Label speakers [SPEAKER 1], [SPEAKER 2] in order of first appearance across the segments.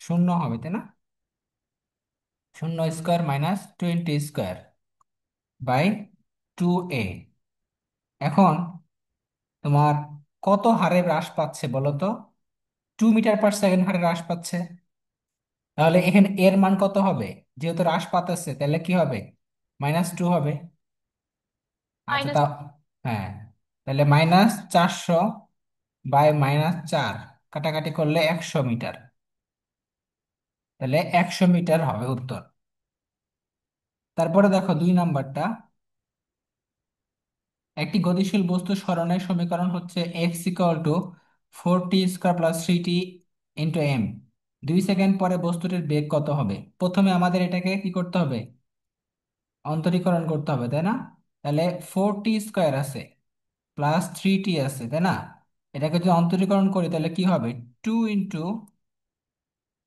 [SPEAKER 1] শূন্য হবে, তাই না? শূন্য square minus 20 square by 2a। এখন তোমার কত হারে হ্রাস পাচ্ছে বলো তো? 2 মিটার পার সেকেন্ড হারে হ্রাস পাচ্ছে। তাহলে এখানে এর মান কত হবে? যেহেতু হ্রাস পাচ্ছে তাহলে কি হবে? -2 হবে। আচ্ছা, তা
[SPEAKER 2] মাইনাস।
[SPEAKER 1] হ্যাঁ, তাহলে -400/-4 কাটাকাটি করলে 100 মিটার। তাহলে 100 মিটার হবে উত্তর। তারপরে দেখো 2 নাম্বারটা। একটি গতিশীল বস্তু সরণের সমীকরণ হচ্ছে x = 4t² + 3t × m। 2 second পরে বস্তুটির বেগ কত হবে? প্রথমে আমাদের এটাকে কি করতে হবে? অন্তরীকরণ করতে হবে, তাই না? তাহলে 4t² আছে +3t আছে, তাই না? এটাকে যদি অন্তরীকরণ করি তাহলে কি হবে? 2 ×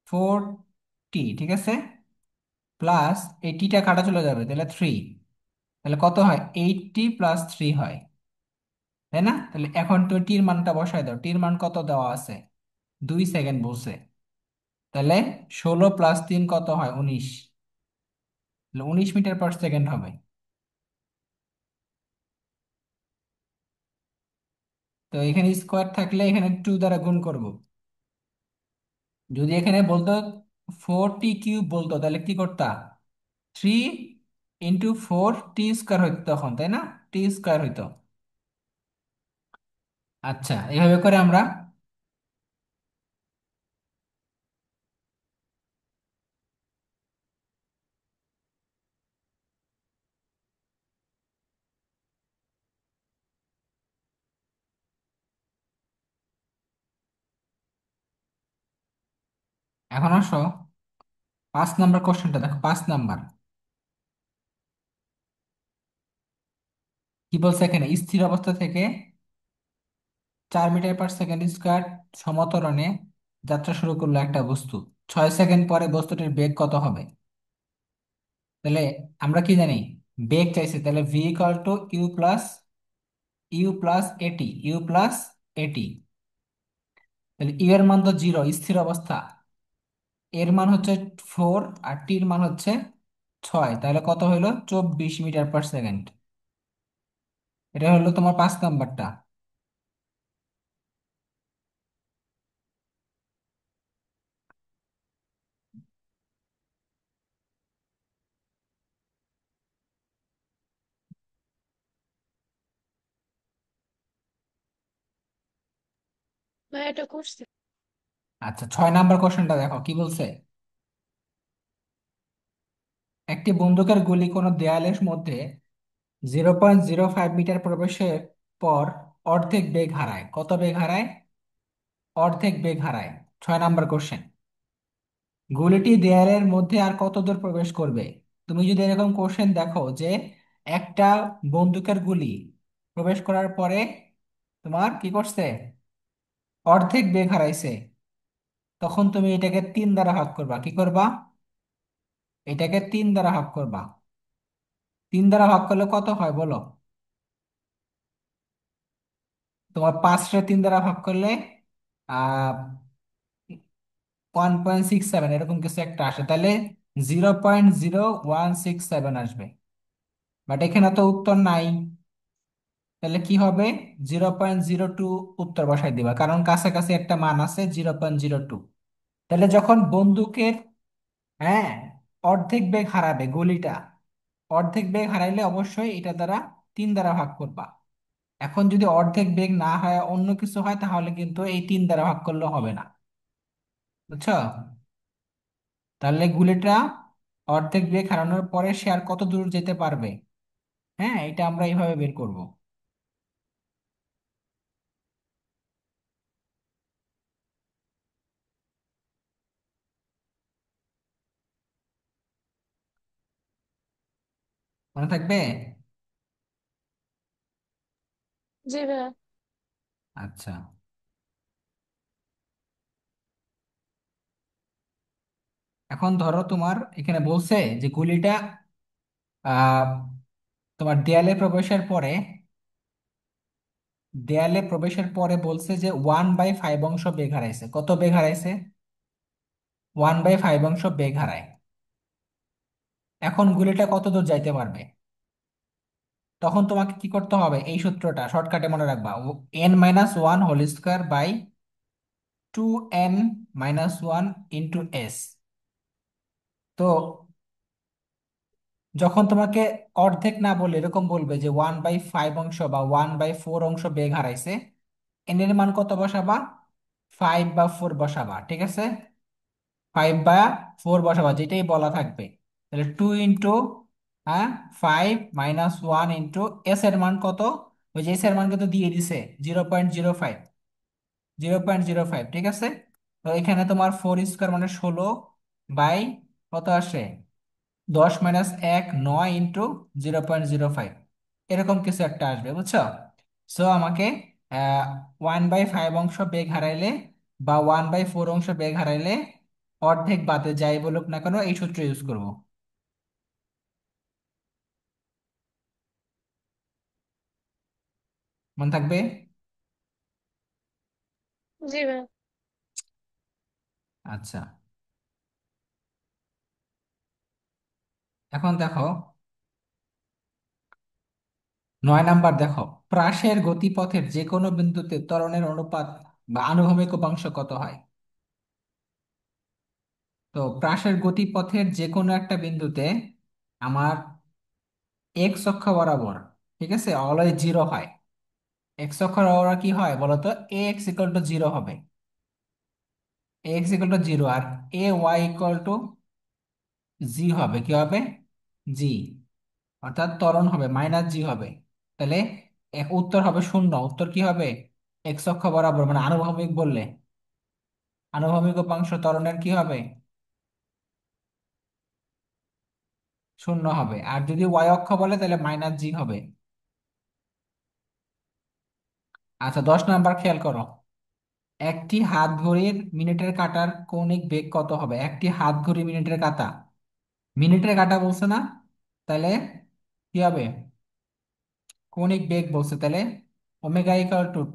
[SPEAKER 1] 4t, ঠিক আছে, প্লাস এই টিটা কাটা চলে যাবে, তাহলে 3। তাহলে কত হয়? 80 + 3 হয়, তাই না? তাহলে এখন তো টির মানটা বসায় দাও। টির মান কত দেওয়া আছে? 2 সেকেন্ড বলছে। তাহলে 16 + 3 কত হয়? 19। তাহলে 19 মিটার পার সেকেন্ড হবে। তো এখানে স্কোয়ার থাকলে এখানে 2 দ্বারা গুণ করব। যদি এখানে বলতো 4t³ বলতো তাহলে কি করতা? 3 × 4t² হইতো তখন, তাই না? টি² হইতো। আচ্ছা, এভাবে করে আমরা এখন আসো 5 নাম্বার কোশ্চেনটা দেখো। 5 নাম্বার কি বলছে এখানে? স্থির অবস্থা থেকে 4 মিটার পার সেকেন্ড সমত্বরণে যাত্রা শুরু করলো একটা বস্তু। 6 সেকেন্ড পরে বস্তুটির বেগ কত হবে? তাহলে আমরা কি জানি? বেগ চাইছে, তাহলে v = u+eT। তাহলে ইউ এর মান তো 0, স্থির অবস্থা। এর মান হচ্ছে 4 আর টির মান হচ্ছে 6, তাহলে কত হইলো? 24 মিটার পার সেকেন্ড। এটা হলো তোমার 5 নাম্বারটা।
[SPEAKER 2] ভাই এটা করছি।
[SPEAKER 1] আচ্ছা, 6 নাম্বার কোশ্চেনটা দেখো কি বলছে। একটি বন্দুকের গুলি কোনো দেয়ালের মধ্যে 0.05 মিটার প্রবেশের পর অর্ধেক বেগ হারায়। কত বেগ হারায়? অর্ধেক বেগ হারায়। 6 নাম্বার কোশ্চেন। গুলিটি দেয়ালের মধ্যে আর কত দূর প্রবেশ করবে? তুমি যদি এরকম কোশ্চেন দেখো যে একটা বন্দুকের গুলি প্রবেশ করার পরে তোমার কি করছে? অর্ধেক বেগ হারাইছে, তখন তুমি এটাকে 3 দ্বারা ভাগ করবা। কি করবা? এটাকে 3 দ্বারা ভাগ করবা। 3 দ্বারা ভাগ করলে কত হয় বলো? তোমার 5টা 3 দ্বারা ভাগ করলে আহ 1.67 এরকম কিছু একটা আসে, তাহলে 0.0167 আসবে। বাট এখানে তো উত্তর নাই। তাহলে কি হবে? 0.02 উত্তর বসাই দিবা, কারণ কাছাকাছি একটা মান আছে 0.02। তাহলে যখন বন্দুকের, হ্যাঁ, অর্ধেক বেগ হারাবে গুলিটা, অর্ধেক বেগ হারাইলে অবশ্যই এটা দ্বারা 3 দ্বারা ভাগ করবা। এখন যদি অর্ধেক বেগ না হয় অন্য কিছু হয় তাহলে কিন্তু এই 3 দ্বারা ভাগ করলে হবে না। বুঝছো? তাহলে গুলিটা অর্ধেক বেগ হারানোর পরে সে আর কত দূর যেতে পারবে? হ্যাঁ, এটা আমরা এইভাবে বের করব। মনে থাকবে?
[SPEAKER 2] জি ভাই।
[SPEAKER 1] আচ্ছা, এখন ধরো তোমার এখানে বলছে যে গুলিটা আহ তোমার দেয়ালে প্রবেশের পরে বলছে যে 1/5 অংশ বেগ হারাইছে। কত বেগ হারাইছে? 1/5 অংশ বেগ হারায়। এখন গুলিটা কত দূর যাইতে পারবে? তখন তোমাকে কি করতে হবে, এই সূত্রটা শর্টকাটে মনে রাখবা। n-1 whole square by 2n-1 তো যখন তোমাকে অর্ধেক না বলে এরকম বলবে যে 1/5 অংশ বা 1/4 অংশ বেগ হারাইছে, এন এর মান কত বসাবা? 5 বা 4 বসাবা, ঠিক আছে? 5 বা 4 বসাবা, যেটাই বলা থাকবে। তাহলে 2 ইন্টু, হ্যাঁ, 5 - 1 ইন্টু এস এর মান কত? ওই যে এস এর মান কিন্তু দিয়ে দিছে 0.05, 0.05, ঠিক আছে? তো এখানে তোমার 4 স্কোয়ার মানে 16 বাই কত আসে, 10 - 1 9 ইন্টু 0.05, এরকম কিছু একটা আসবে, বুঝছো? সো আমাকে 1/5 অংশ বেগ হারাইলে বা 1/4 অংশ বেগ হারাইলে অর্ধেক বাদে যাই বলুক না কেন এই সূত্র ইউজ করব। মনে থাকবে?
[SPEAKER 2] জি ভাইয়া।
[SPEAKER 1] আচ্ছা, এখন দেখো 9 নাম্বার, দেখো প্রাসের গতিপথের যে কোনো বিন্দুতে ত্বরণের অনুপাত বা আনুভূমিক উপাংশ কত হয়? তো প্রাসের গতিপথের যে কোনো একটা বিন্দুতে আমার এক্স অক্ষ বরাবর, ঠিক আছে, অলওয়েজ জিরো হয়। এক্স অক্ষ বরাবর কি হয় বলতো? এক্স ইকুয়াল টু 0 হবে, এক্স ইকুয়াল টু 0, আর ওয়াই ইকুয়াল টু জি হবে, কি হবে? জি, অর্থাৎ ত্বরণ হবে -জি হবে। তাহলে উত্তর হবে শূন্য। উত্তর কি হবে? এক্স অক্ষ বরাবর মানে আনুভূমিক বললে, আনুভূমিক উপাংশ ত্বরণের কি হবে? শূন্য হবে। আর যদি ওয়াই অক্ষ বলে তাহলে -জি হবে। আচ্ছা, 10 নাম্বার খেয়াল করো। একটি হাত ঘড়ির মিনিটের কাঁটার কৌণিক বেগ কত হবে? একটি হাত ঘড়ি মিনিটের কাঁটা, মিনিটের কাঁটা বলছে না? তাহলে কি হবে? কৌণিক বেগ বলছে, তাহলে ω =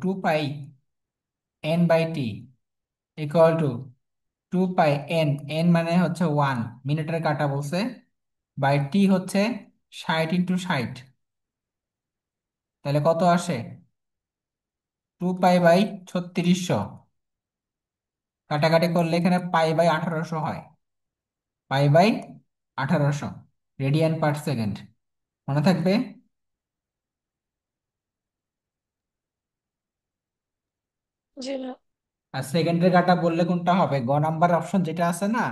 [SPEAKER 1] 2π n/t equal to 2π n, n মানে হচ্ছে 1, মিনিটের কাঁটা বলছে, বাই টি হচ্ছে 60 × 60। তাহলে কত আসে? 2π/3600। কাটাকাটি করলে এখানে পাই/1800 হয়, পাই/1800 রেডিয়ান পার সেকেন্ড। মনে থাকবে?
[SPEAKER 2] জি ভাইয়া।
[SPEAKER 1] আর সেকেন্ডের কাটা বললে কোনটা হবে? গ নাম্বার অপশন যেটা আছে না,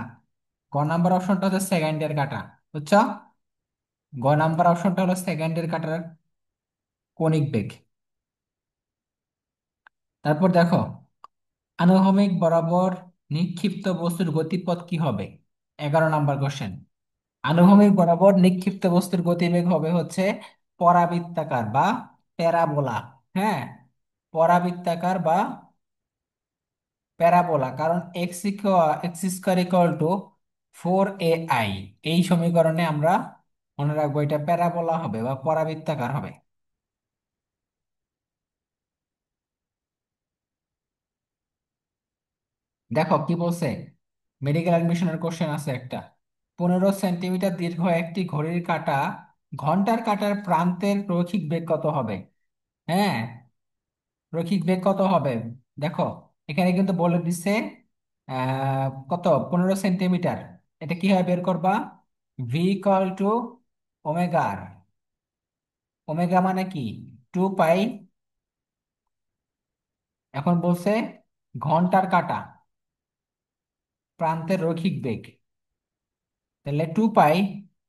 [SPEAKER 1] গ নাম্বার অপশনটা হচ্ছে সেকেন্ডের কাটা, বুঝছো? গ নাম্বার অপশনটা হলো সেকেন্ডের কাটার কৌণিক বেগ। তারপর দেখো, আনুভূমিক বরাবর নিক্ষিপ্ত বস্তুর গতিপথ কি হবে? 11 নাম্বার কোশ্চেন। আনুভূমিক বরাবর নিক্ষিপ্ত বস্তুর গতিবেগ হবে হচ্ছে পরাবৃত্তাকার বা প্যারাবোলা। হ্যাঁ, পরাবৃত্তাকার বা প্যারাবোলা, কারণ x² = 4ai, এই সমীকরণে আমরা মনে রাখবো এটা প্যারাবোলা হবে বা পরাবৃত্তাকার হবে। দেখো কি বলছে, মেডিকেল অ্যাডমিশনের কোশ্চেন আছে একটা। 15 সেন্টিমিটার দীর্ঘ একটি ঘড়ির কাঁটা ঘন্টার কাঁটার প্রান্তের রৈখিক বেগ কত হবে? হ্যাঁ, রৈখিক বেগ কত হবে? দেখো এখানে কিন্তু বলে দিচ্ছে কত, 15 সেন্টিমিটার। এটা কিভাবে বের করবা? v = ওমেগার, ওমেগা মানে কি? 2π। এখন বলছে ঘন্টার কাঁটা প্রান্তের রৈখিক বেগ, তাহলে 2π,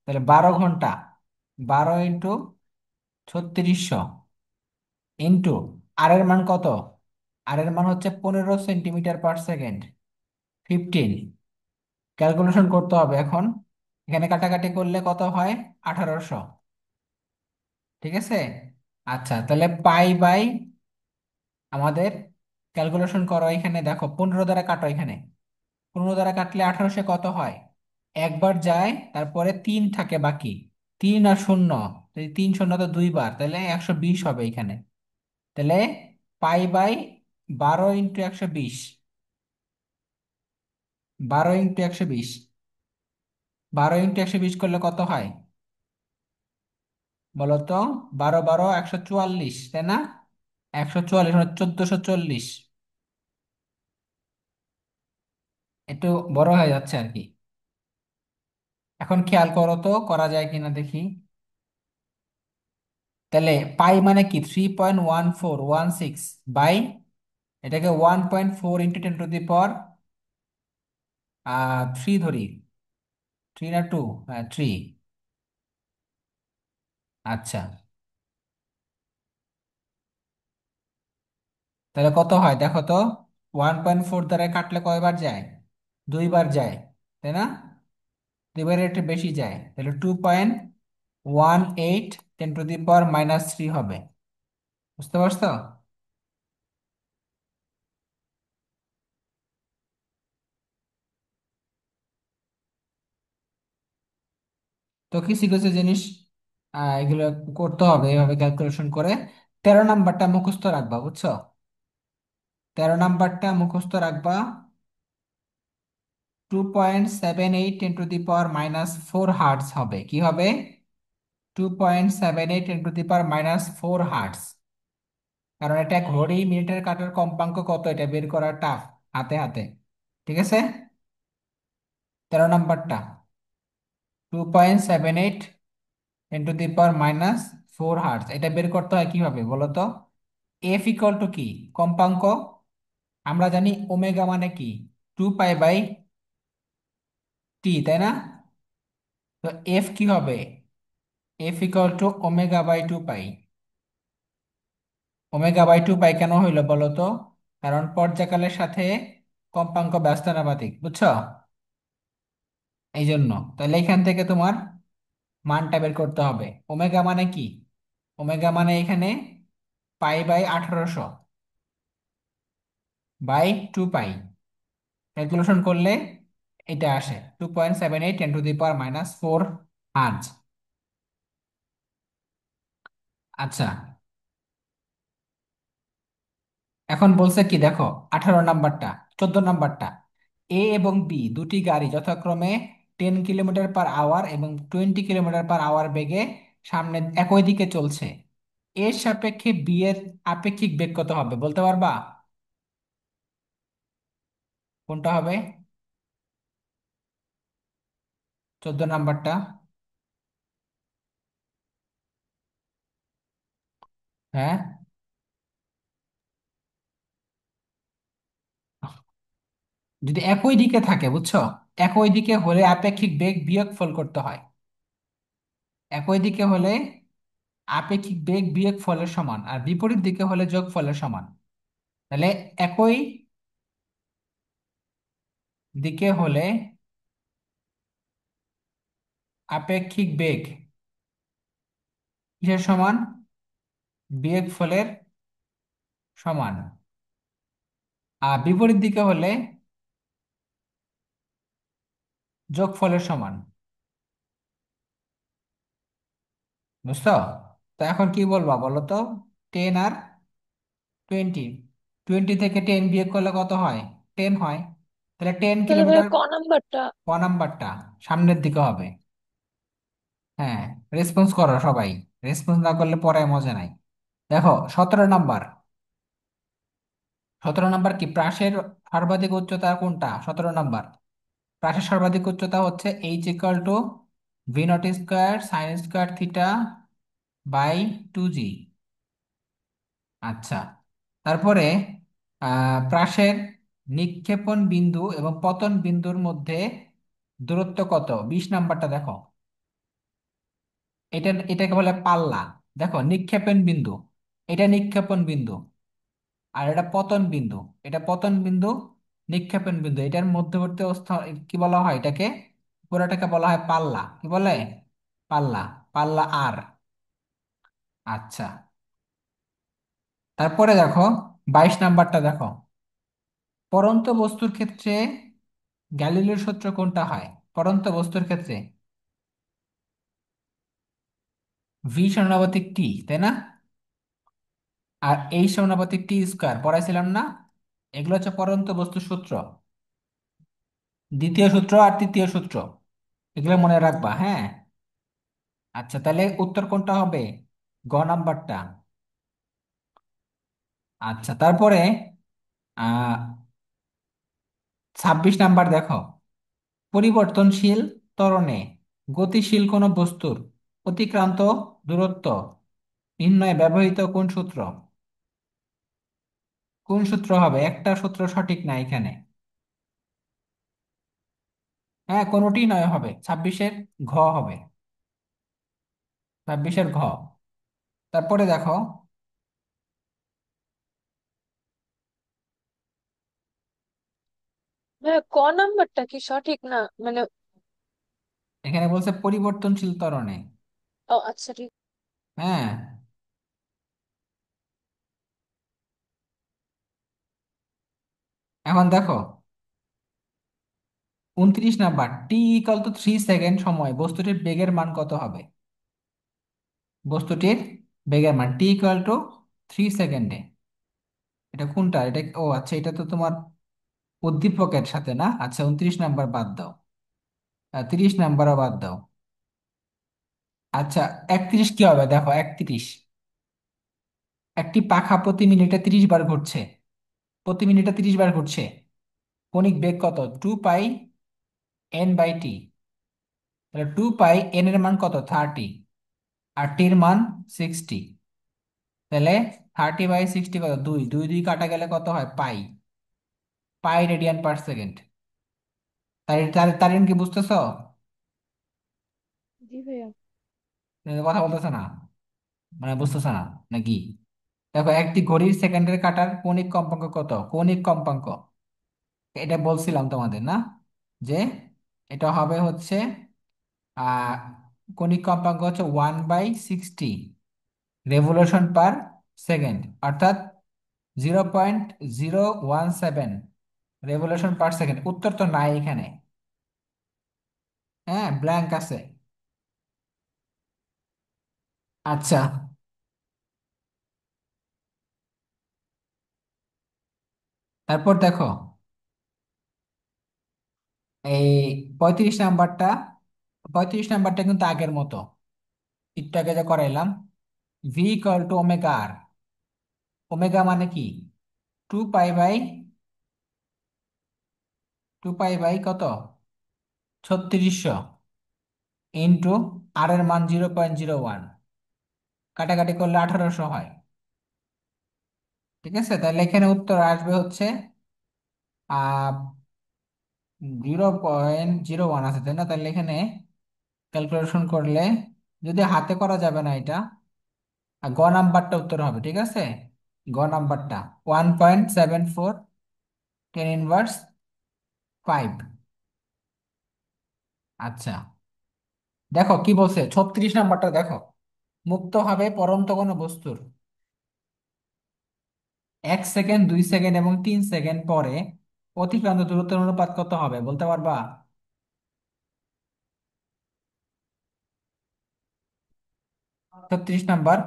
[SPEAKER 1] তাহলে 12 ঘন্টা, 12 × 3600 ইন্টু আর এর মান কত? আর এর মান হচ্ছে 15 সেন্টিমিটার পার সেকেন্ড, 15। ক্যালকুলেশন করতে হবে এখন, এখানে কাটাকাটি করলে কত হয়? 1800, ঠিক আছে? আচ্ছা, তাহলে পাই আমাদের ক্যালকুলেশন করো, এখানে দেখো 15 দ্বারা কাটো, এখানে 15 দ্বারা কাটলে 1800 কত হয়? একবার যায়, তারপরে 3 থাকে বাকি, 3 আর 0, এই 3 শূন্য তো 2 বার, তাহলে 120 হবে এখানে। তাহলে পাই/12 × 120, 12 × 120, 12 × 120 করলে কত হয় বলো তো? 12 12 144, তাই না? 144 মানে 1440। একটু বড় হয়ে যাচ্ছে আর কি। এখন খেয়াল করো তো করা যায় কিনা দেখি। তাহলে পাই মানে কি? 3.1416 বাই, এটাকে 1.4 × 10⁻³ থ্রি ধরি। থ্রি না টু? হ্যাঁ, থ্রি। আচ্ছা, তাহলে কত হয় দেখো তো। 1.4 দ্বারা কাটলে কয়বার যায়? দুইবার যায়, তাই না? দুইবারের একটু বেশি যায়, তাহলে 2.18 × 10⁻³ হবে। বুঝতে পারছো? তো কিছু কিছু জিনিস এগুলো করতে হবে এভাবে ক্যালকুলেশন করে। 13 নাম্বারটা মুখস্থ রাখবা, বুঝছো? 13 নাম্বারটা মুখস্থ রাখবা। 2.78 × 10⁻⁻⁴ হার্টস হবে। কি হবে? 2.78 × 10⁻⁻⁴ হার্টস। কারণ এটা ঘড়ি মিনিটের কাটার কম্পাঙ্ক কত, এটা বের করা টাফ হাতে হাতে। ঠিক আছে? 13 নাম্বারটা 2.78 × 10⁻⁻⁴ হার্টস, এটা বের করতে হয় কিভাবে বলো তো? এফ ইকুয়াল টু কি? কম্পাঙ্ক। আমরা জানি ওমেগা মানে কি? 2π/টি, তাই না? তো এফ কি হবে? F equal to ω/2π। ω/2π কেন হইলো বলো তো? কারণ পর্যায়কালের সাথে কম্পাঙ্ক ব্যস্তানুপাতিক, বুঝছো? এই জন্য তাহলে এখান থেকে তোমার মানটা বের করতে হবে। ওমেগা মানে কি? ওমেগা মানে এখানে π/1800/2π। ক্যালকুলেশন করলে এটা আসে 2.78 × 10⁻⁻⁴ হার্জ। আচ্ছা, এখন বলছে কি দেখো, 18 নাম্বারটা, 14 নাম্বারটা। এ এবং বি দুটি গাড়ি যথাক্রমে 10 কিলোমিটার পার আওয়ার এবং 20 কিলোমিটার পার আওয়ার বেগে সামনে একই দিকে চলছে। এর সাপেক্ষে বি এর আপেক্ষিক বেগ কত হবে বলতে পারবা? কোনটা হবে? 14 নাম্বারটা। হ্যাঁ, যদি একই দিকে থাকে, বুঝছো? একই দিকে হলে আপেক্ষিক বেগ বিয়োগফল করতে হয়। একই দিকে হলে আপেক্ষিক বেগ বিয়োগ ফলের সমান, আর বিপরীত দিকে হলে যোগ ফলের সমান। তাহলে একই দিকে হলে আপেক্ষিক বেগ কিসের সমান? বিয়োগ ফলের সমান। আর বিপরীত দিকে হলে যোগ ফলের সমান। বুঝছো? তো এখন কি বলবা বলো তো? 10 আর 20, 20 থেকে 10 বিয়োগ করলে কত হয়? 10 হয়। তাহলে টেন
[SPEAKER 2] তাহলে ভাইয়া
[SPEAKER 1] কিলোমিটার
[SPEAKER 2] ক নাম্বারটা?
[SPEAKER 1] ক নাম্বারটা সামনের দিকে হবে। হ্যাঁ, রেসপন্স করো সবাই। রেসপন্স না করলে পরে মজা নাই। দেখো 17 নাম্বার। 17 নাম্বার কি? প্রাসের সর্বাধিক উচ্চতা কোনটা? 17 নাম্বার। প্রাসের সর্বাধিক উচ্চতা হচ্ছে H = V0² sin² θ/2g। আচ্ছা, তারপরে প্রাসের নিক্ষেপণ বিন্দু এবং পতন বিন্দুর মধ্যে দূরত্ব কত? 20 নাম্বারটা দেখো। এটাকে বলে পাল্লা। দেখো, নিক্ষেপণ বিন্দু, এটা নিক্ষেপণ বিন্দু, আর এটা পতন বিন্দু। এটা পতন বিন্দু, নিক্ষেপণ বিন্দু, এটার মধ্যবর্তী অবস্থা কি বলা হয় এটাকে? পুরোটাকে বলা হয় পাল্লা। কি বলে? পাল্লা। পাল্লা আর। আচ্ছা, তারপরে দেখো 22 নাম্বারটা দেখো। পড়ন্ত বস্তুর ক্ষেত্রে গ্যালিলিওর সূত্র কোনটা হয়? পড়ন্ত বস্তুর ক্ষেত্রে ভি সমানুপাতিক টি, তাই না? আর এই সমানুপাতিক টি স্কোয়ার পড়াইছিলাম না? এগুলো হচ্ছে পড়ন্ত বস্তুর সূত্র। দ্বিতীয় সূত্র আর তৃতীয় সূত্র এগুলো মনে রাখবা, হ্যাঁ। আচ্ছা, তাহলে উত্তর কোনটা হবে? গ নাম্বারটা। আচ্ছা, তারপরে 26 নাম্বার দেখো। পরিবর্তনশীল ত্বরণে গতিশীল কোনো বস্তুর অতিক্রান্ত দূরত্ব নির্ণয়ে ব্যবহৃত কোন সূত্র? কোন সূত্র হবে? একটা সূত্র সঠিক না এখানে। হ্যাঁ, কোনোটি নয় হবে, 26-এর ঘ হবে। 26-এর ঘ। তারপরে দেখো,
[SPEAKER 2] হ্যাঁ, ক নাম্বারটা কি সঠিক না মানে?
[SPEAKER 1] এখানে বলছে পরিবর্তনশীল ত্বরণে।
[SPEAKER 2] ও আচ্ছা, ঠিক।
[SPEAKER 1] হ্যাঁ, এখন দেখো 29 নাম্বার, t = 3 সেকেন্ড সময় বস্তুটির বেগের মান কত হবে? বস্তুটির বেগের মান t = 3 সেকেন্ডে। এটা কোনটা? এটা, ও আচ্ছা, এটা তো তোমার উদ্দীপকের সাথে না। আচ্ছা, 29 নাম্বার বাদ দাও, 30 নাম্বারও বাদ দাও। আচ্ছা, 31 কি হবে? দেখো 31, একটি পাখা প্রতি মিনিটে 30 বার ঘুরছে। প্রতি মিনিটে 30 বার ঘুরছে। কৌণিক বেগ কত? 2π n/t। তাহলে 2π n এর মান কত? 30। আর টির মান 60। তাহলে 30/60 কত? 2, 2 2 কাটা গেলে কত হয়? Pi. Pi radian per second. তার তার তার কি বুঝতেছো?
[SPEAKER 2] জি ভাইয়া।
[SPEAKER 1] কথা বলতেছো না, মানে বুঝতেছো না নাকি? দেখো, একটি ঘড়ির সেকেন্ডের কাটার কৌণিক কম্পাঙ্ক কত? কৌণিক কম্পাঙ্ক, এটা বলছিলাম তোমাদের না, যে এটা হবে হচ্ছে আহ কৌণিক কম্পাঙ্ক হচ্ছে 1/60 রেভলিউশন পার সেকেন্ড, অর্থাৎ 0.017 রেভলিউশন পার সেকেন্ড। উত্তর তো নাই এখানে, হ্যাঁ, ব্ল্যাঙ্ক আছে। আচ্ছা, তারপর দেখো এই 35 নাম্বারটা। 35 নাম্বারটা কিন্তু আগের মতো, একটু আগে যা করাইলাম। v = ওমেগা আর। ওমেগা মানে কি? 2π বাই কত? 3600 ইন্টু আর এর মান 0.01, কাটাকাটি করলে 1800 হয়। ঠিক আছে, তাহলে এখানে উত্তর আসবে হচ্ছে আহ 0.01 আছে, তাই না? তাহলে এখানে ক্যালকুলেশন করলে, যদি হাতে করা যাবে না এটা, গ নাম্বারটা উত্তর হবে, ঠিক আছে। গ নাম্বারটা 1.74 10⁻5। আচ্ছা, দেখো কি বলছে 36 নাম্বারটা দেখো। মুক্তভাবে পড়ন্ত কোনো বস্তুর 1 সেকেন্ড, 2 সেকেন্ড এবং 3 সেকেন্ড পরে অতিক্রান্ত দূরত্বের অনুপাত কত হবে বলতে পারবা? 36 নাম্বার।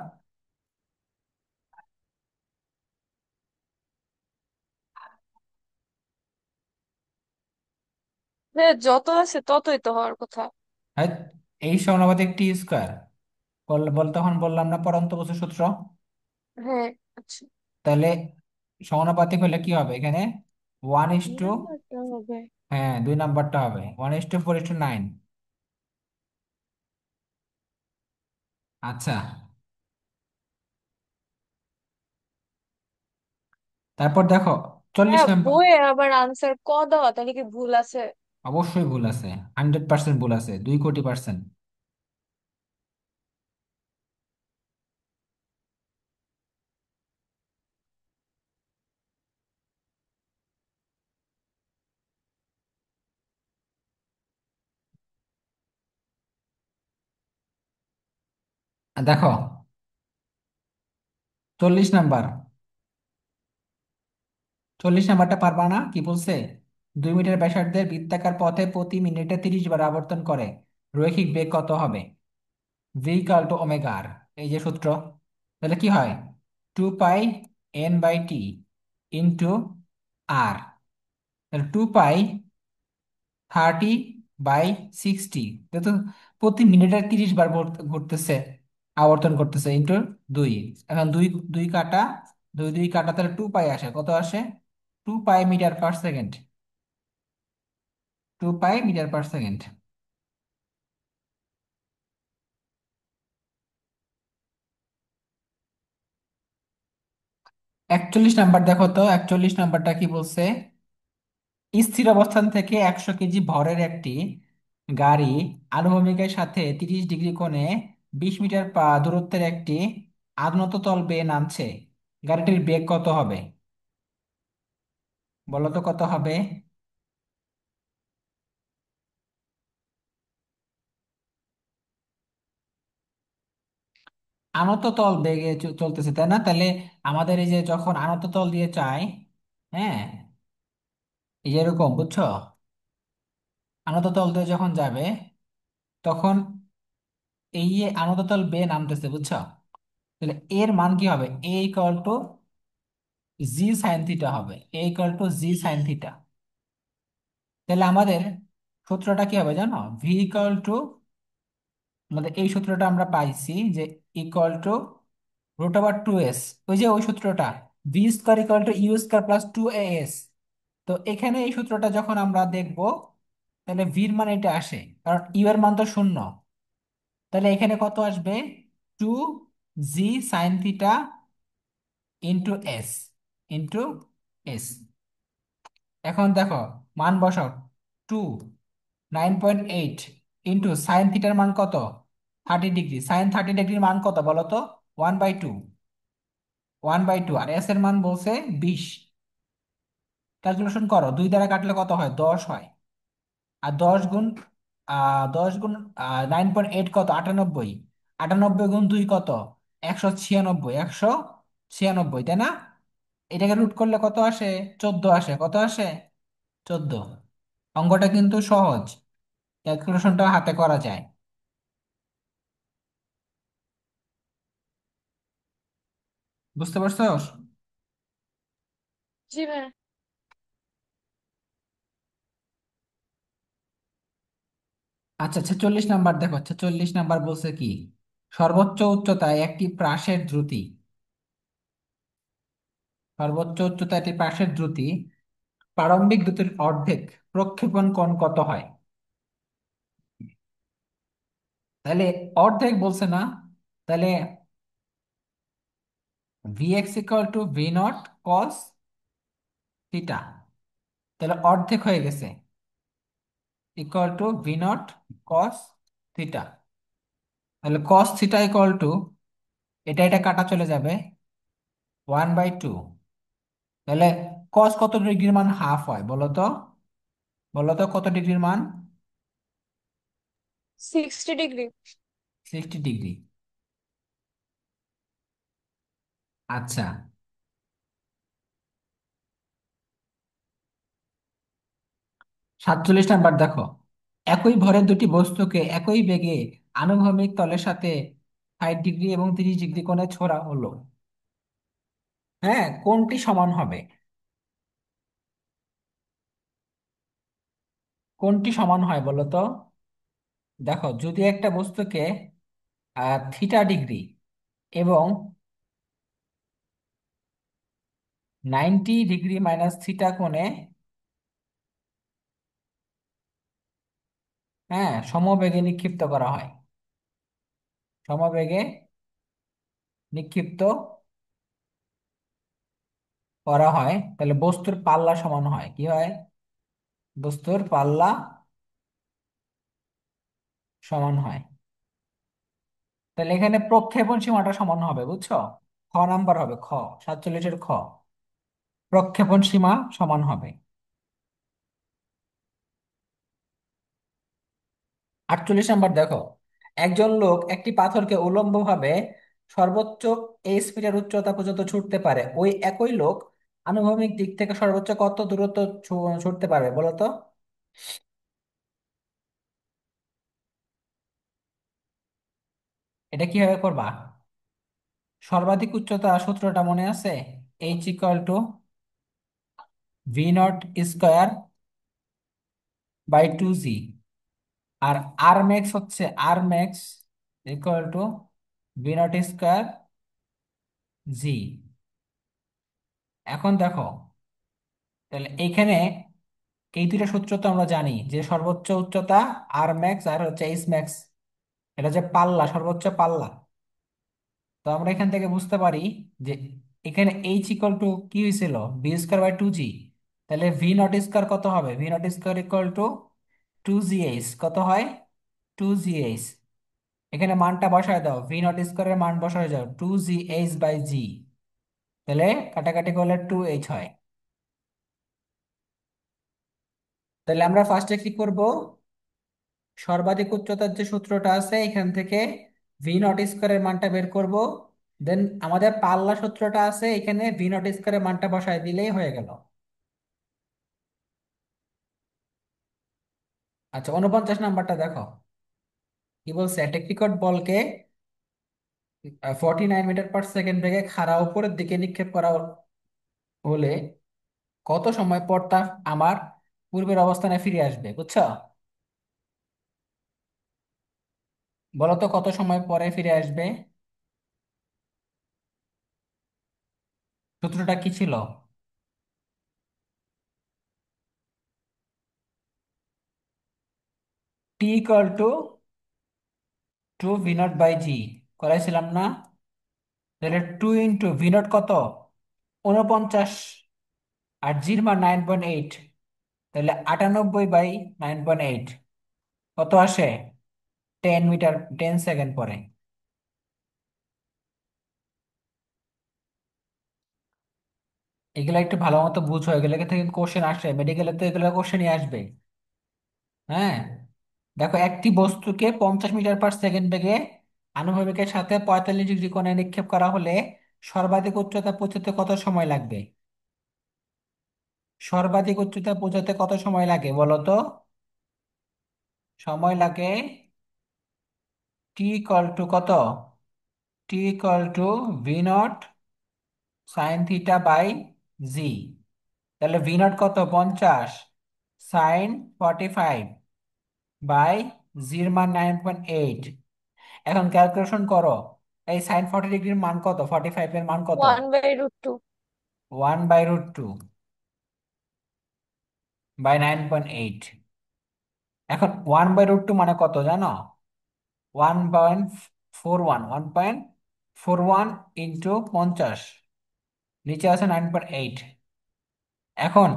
[SPEAKER 2] হ্যাঁ, যত আছে ততই তো হওয়ার কথা।
[SPEAKER 1] হ্যাঁ, এই সমানুপাতিক টি স্কোয়ার বল, তখন বললাম না পরন্ত বস্তুর সূত্র।
[SPEAKER 2] হ্যাঁ। আচ্ছা,
[SPEAKER 1] তাহলে সমানুপাতিক হলে কি হবে এখানে? ওয়ান ইস
[SPEAKER 2] দুই
[SPEAKER 1] টু
[SPEAKER 2] নাম্বারটা হবে।
[SPEAKER 1] হ্যাঁ, 2 নাম্বারটা হবে 1:4:9। আচ্ছা, তারপর দেখো চল্লিশ
[SPEAKER 2] হ্যাঁ,
[SPEAKER 1] নাম্বার
[SPEAKER 2] বইয়ে আবার আনসার ক দেওয়া, তাহলে কি ভুল আছে?
[SPEAKER 1] অবশ্যই ভুল আছে, 100% ভুল আছে, 2 কোটি%। দেখো 40 নাম্বার, 40 নাম্বারটা পারবা না? কি বলছে? 2 মিটার ব্যাসার্ধের বৃত্তাকার পথে প্রতি মিনিটে 30 বার আবর্তন করে রৈখিক বেগ কত হবে? v = ওমেগা আর, এই যে সূত্র। তাহলে কি হয়? 2π n/t ইন্টু আর। তাহলে 2π 30/60, তো প্রতি মিনিটে 30 বার ঘুরতেছে, আবর্তন করতেছে, ইন্টু 2। এখন দুই দুই কাটা, দুই দুই কাটা, তাহলে 2 পাই আসে, কত আসে? 2 পাই মিটার পার সেকেন্ড। 2 পাই মিটার পার সেকেন্ড। 41 নাম্বার দেখো তো, 41 নাম্বারটা কি বলছে? স্থির অবস্থান থেকে 100 কেজি ভরের একটি গাড়ি আনুভূমিকের সাথে 30 ডিগ্রি কোণে 20 মিটার দূরত্বের একটি আধুনত তল বেয়ে নামছে। গাড়িটির বেগ কত হবে? বলো তো কত হবে? আনত তল বেগে চলতেছে, তাই না? তাহলে আমাদের এই যে যখন আনত তল দিয়ে চাই, হ্যাঁ, এই যে এরকম, বুঝছো? আনত তল দিয়ে যখন যাবে, তখন এই যে আনত তল বেয়ে নামতেছে, বুঝছো? তাহলে এর মান কি হবে? A = G sin θ হবে, A = G sin θ। তাহলে আমাদের সূত্রটা কি হবে জানো? V = আমাদের এই সূত্রটা আমরা পাইছি যে √/2s। ওই যে ওই সূত্রটা, V² = U² + 2as। তো এখানে এই সূত্রটা যখন আমরা দেখব, তাহলে ভির মান এটা আসে, কারণ ইউ এর মান তো 0। তাহলে এখানে কত আসবে? 2G sin θ into S. এখন দেখো, মান বসাও। 9.8 ইন্টু সাইন থিটার মান কত? 30 ডিগ্রি। সাইন 30 ডিগ্রির মান কত বলো তো? 1/2। 1/2, আর এস এর মান বলছে 20। ক্যালকুলেশন করো, 2 দ্বারা কাটলে কত হয়? 10 হয়। আর 10 গুণ 10 গুণ 9.8 কত? 98। 98 গুণ 2 কত? 196। 196, তাই না? এটাকে রুট করলে কত আসে? 14 আসে। কত আসে? 14। অঙ্কটা কিন্তু সহজ, ক্যালকুলেশনটা হাতে করা যায়। বুঝতে পারছো?
[SPEAKER 2] জি ভাই।
[SPEAKER 1] আচ্ছা, 46 নাম্বার দেখো, 46 নাম্বার বলছে কি? সর্বোচ্চ উচ্চতায় একটি প্রাসের দ্রুতি, সর্বোচ্চ উচ্চতায় একটি প্রাসের দ্রুতি প্রারম্ভিক দ্রুতির অর্ধেক, প্রক্ষেপণ কোণ কত হয়? তাহলে অর্ধেক বলছে না? তাহলে Vx = V0 cos θ, তাহলে অর্ধেক হয়ে গেছে, = V0 cos θ। তাহলে cos θ এটা এটা কাটা চলে যাবে, 1/2। তাহলে cos কত ডিগ্রির মান হাফ হয় বলো তো? বলো তো কত ডিগ্রির মান?
[SPEAKER 2] 60 ডিগ্রি।
[SPEAKER 1] 60 ডিগ্রি। আচ্ছা, 47 নাম্বার দেখো, একই ভরের দুটি বস্তুকে একই বেগে আনুভূমিক তলের সাথে 60 ডিগ্রি এবং 30 ডিগ্রি কোণে ছোড়া হলো, হ্যাঁ, কোনটি সমান হবে? কোনটি সমান হয় বলো তো? দেখো, যদি একটা বস্তুকে θ ডিগ্রি এবং 90 ডিগ্রি - θ কোণে, হ্যাঁ, সমবেগে নিক্ষিপ্ত করা হয়, সমবেগে নিক্ষিপ্ত করা হয়, তাহলে বস্তুর পাল্লা সমান হয়, কি হয়? বস্তুর পাল্লা সমান হয়। তাহলে এখানে প্রক্ষেপণ সীমাটা সমান হবে, বুঝছো? খ নাম্বার হবে, খ, 47-এর খ, প্রক্ষেপণ সীমা সমান হবে। 48 নাম্বার দেখো, একজন লোক একটি পাথরকে উল্লম্বভাবে সর্বোচ্চ h মিটার উচ্চতা পর্যন্ত ছুটতে পারে, ওই একই লোক আনুভূমিক দিক থেকে সর্বোচ্চ কত দূরত্ব ছুটতে পারবে বলো তো? এটা কিভাবে করবা? সর্বাধিক উচ্চতা সূত্রটা মনে আছে? H = V0 square by 2g। আর আর ম্যাক্স হচ্ছে R max equal to V naught square g. এখন দেখো, তাহলে এইখানে এই দুইটা সূত্র তো আমরা জানি, যে সর্বোচ্চ উচ্চতা আর ম্যাক্স আর হচ্ছে এইচ ম্যাক্স, এটা যে পাল্লা, সর্বোচ্চ পাল্লা। তো আমরা এখান থেকে বুঝতে পারি যে এখানে এইচ ইকুয়াল টু কি হয়েছিল, বি স্কোয়ার বাই 2g। তাহলে ভি নট স্কোয়ার কত হবে, V naught square equal to 2gh। কত হয়, 2gh। এখানে মানটা বসায় দাও, ভি নট স্কোয়ারের মান বসায় যাও 2gh বাই জি। তাহলে কাটাকাটি করলে 2h হয়। তাহলে আমরা ফার্স্টে কি করব, সর্বাধিক উচ্চতার যে সূত্রটা আছে এখান থেকে ভি নট স্কোয়ারের মানটা বের করব। দেন আমাদের পাল্লা সূত্রটা আছে, এখানে ভি নট স্কোয়ারের মানটা বসায় দিলেই হয়ে গেল। আচ্ছা, 49 নাম্বারটা দেখো, কি বলছে, একটা ক্রিকেট বলকে 49 মিটার পার সেকেন্ড বেগে খাড়া উপরের দিকে নিক্ষেপ করা হলে কত সময় পর তা আমার পূর্বের অবস্থানে ফিরে আসবে, বুঝছো? বলো তো কত সময় পরে ফিরে আসবে। সূত্রটা কি ছিল, টি ইকুয়াল টু 2v0/g করাইছিলাম না? তাহলে 2 × v0 কত, 49, আর জির মান 9.8। তাহলে 98/9.8 কত আসে, 10 মিটার 10 সেকেন্ড পরে। এগুলো একটু ভালো মতো বুঝো, এগুলো থেকে কোশ্চেন আসে, মেডিকেলে তো এগুলো কোশ্চেনই আসবে। হ্যাঁ, দেখো, একটি বস্তুকে 50 মিটার পার সেকেন্ড বেগে আনুভূমিকের সাথে 45 ডিগ্রি কোণে নিক্ষেপ করা হলে সর্বাধিক উচ্চতা পৌঁছতে কত সময় লাগবে? সর্বাধিক উচ্চতা পৌঁছতে কত সময় লাগে বলো তো? সময় লাগে টি ইকুয়াল টু কত, টি ইকুয়াল টু v0 sin θ/জি। তাহলে v0 কত, 50, sin 45 বাই জির মান 9.8। এখন ক্যালকুলেশন করো, এই sin 40 ডিগ্রির মান কত, 45 এর মান কত?
[SPEAKER 2] 1/√2।
[SPEAKER 1] 1/√2/9.8। এখন 1/√2 মানে কত জানো, 1.41, 1.41 ইন্টু 50, নিচে আছে 9.8। এখন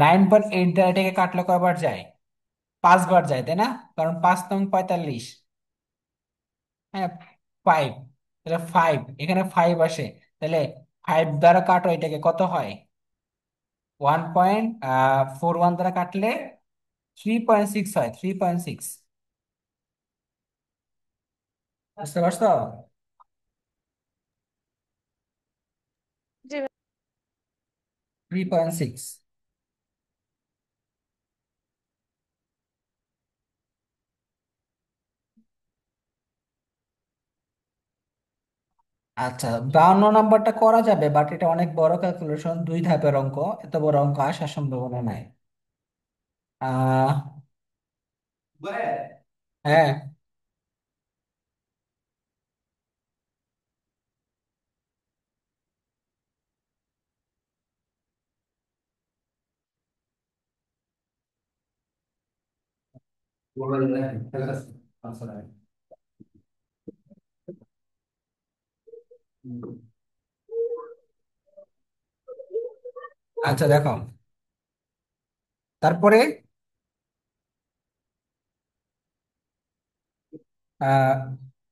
[SPEAKER 1] 9.8 দ্বারা এটাকে কাটলে কয়বার যায়, 5 বার যায়, তাই না? কারণ 5 × 45, হ্যাঁ, 5। তাহলে 5, এখানে 5 আসে। তাহলে 5 দ্বারা কাটো এটাকে, কত হয়, 1.41 দ্বারা কাটলে 3.6 হয়, 3.6। বুঝতে পারছো?
[SPEAKER 2] জি।
[SPEAKER 1] 3.6। আচ্ছা, 52 নাম্বারটা করা যাবে, বাট এটা অনেক বড় ক্যালকুলেশন, 2 ধাপের অঙ্ক, এত বড় অঙ্ক আসার সম্ভাবনা নাই। আহ হ্যাঁ, আচ্ছা দেখো, তারপরে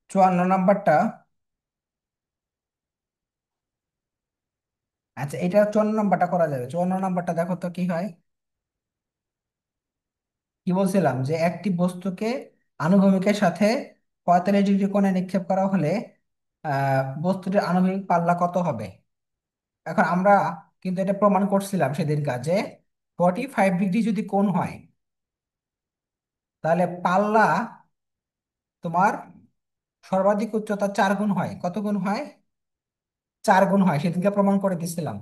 [SPEAKER 1] 54 নাম্বারটা। আচ্ছা, এটা 54 নাম্বারটা করা যাবে, 54 নাম্বারটা দেখো তো কি হয়। কি বলছিলাম, যে একটি বস্তুকে আনুভূমিকের সাথে 45 ডিগ্রি কোণে নিক্ষেপ করা হলে বস্তুটির আনুভূমিক পাল্লা কত হবে? এখন আমরা কিন্তু এটা প্রমাণ করছিলাম সেদিন কাজে, 45 ডিগ্রি যদি কোণ হয়, তাহলে পাল্লা তোমার সর্বাধিক উচ্চতা 4 গুণ হয়। কত গুণ হয়, 4 গুণ হয়, সেদিনকে প্রমাণ করে দিছিলাম,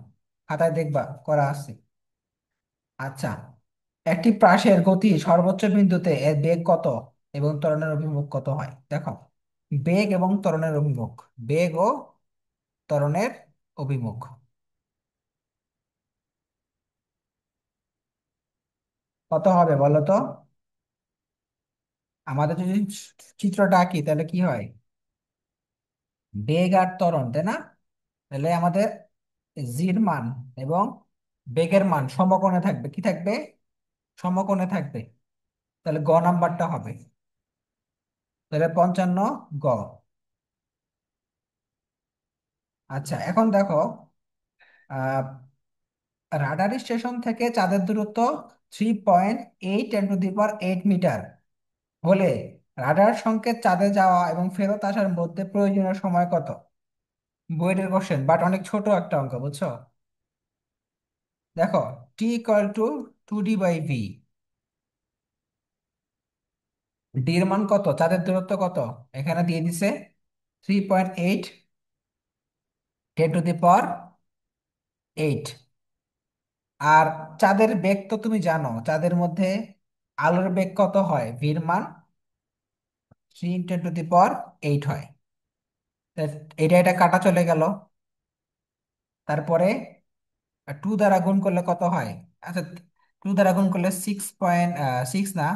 [SPEAKER 1] খাতায় দেখবা করা আছে। আচ্ছা, একটি প্রাসের গতি সর্বোচ্চ বিন্দুতে এর বেগ কত এবং ত্বরণের অভিমুখ কত হয়? দেখো, বেগ এবং ত্বরণের অভিমুখ, বেগ ও ত্বরণের অভিমুখ কত হবে বলো তো? আমাদের যদি চিত্রটা আঁকি তাহলে কি হয়? বেগ আর ত্বরণ, তাই না? তাহলে আমাদের জির মান এবং বেগের মান সমকোণে থাকবে। কি থাকবে? সমকোণে থাকবে। তাহলে গ নাম্বারটা হবে। তাহলে 55 গ। আচ্ছা, এখন দেখো, আহ রাডার স্টেশন থেকে চাঁদের দূরত্ব 3.8 × 10⁸ হলে রাডার সংকেত চাঁদে যাওয়া এবং ফেরত আসার মধ্যে প্রয়োজনীয় সময় কত? বইয়ের কোশ্চেন, বাট অনেক ছোট একটা অঙ্ক, বুঝছো? দেখো, T = 2D/v। ডি এর মান কত, চাঁদের দূরত্ব কত? এখানে দিয়ে দিছে 3.8 × 10⁸। আর চাঁদের বেগ তো তুমি জানো, চাঁদের মধ্যে আলোর বেগ কত হয়? ভির মান 3 × 10⁸ হয়। তা এটা এটা কাটা চলে গেল। তারপরে 2 দ্বারা গুণ করলে কত হয়? আচ্ছা, 2 দ্বারা গুণ করলে 6.6 না,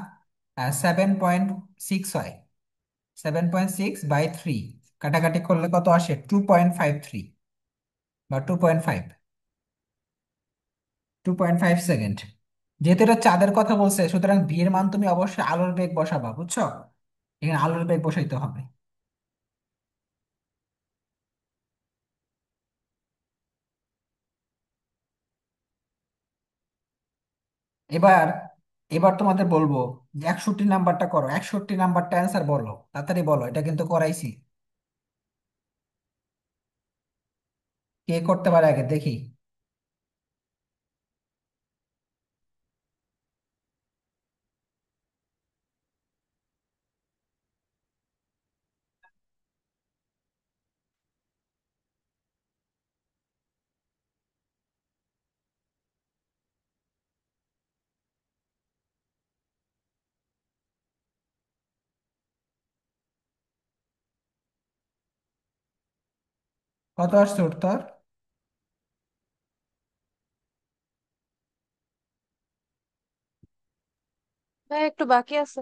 [SPEAKER 1] 7.6 হয়। 7.6/3 কাটাকাটি করলে কত আসে? 2.53 বা 2.5 সেকেন্ড। যেহেতু এটা চাঁদের কথা বলছে, সুতরাং ভি এর মান তুমি অবশ্যই আলোর বেগ বসাবা, বুঝছো? এখানে আলোর বেগ বসাইতে হবে। এবার এবার তোমাদের বলবো যে 61 নাম্বারটা করো, 61 নাম্বারটা অ্যান্সার বলো, তাড়াতাড়ি বলো, এটা কিন্তু করাইছি। কে করতে পারে আগে দেখি। কত আসছে উত্তর?
[SPEAKER 2] ভাই একটু বাকি আছে।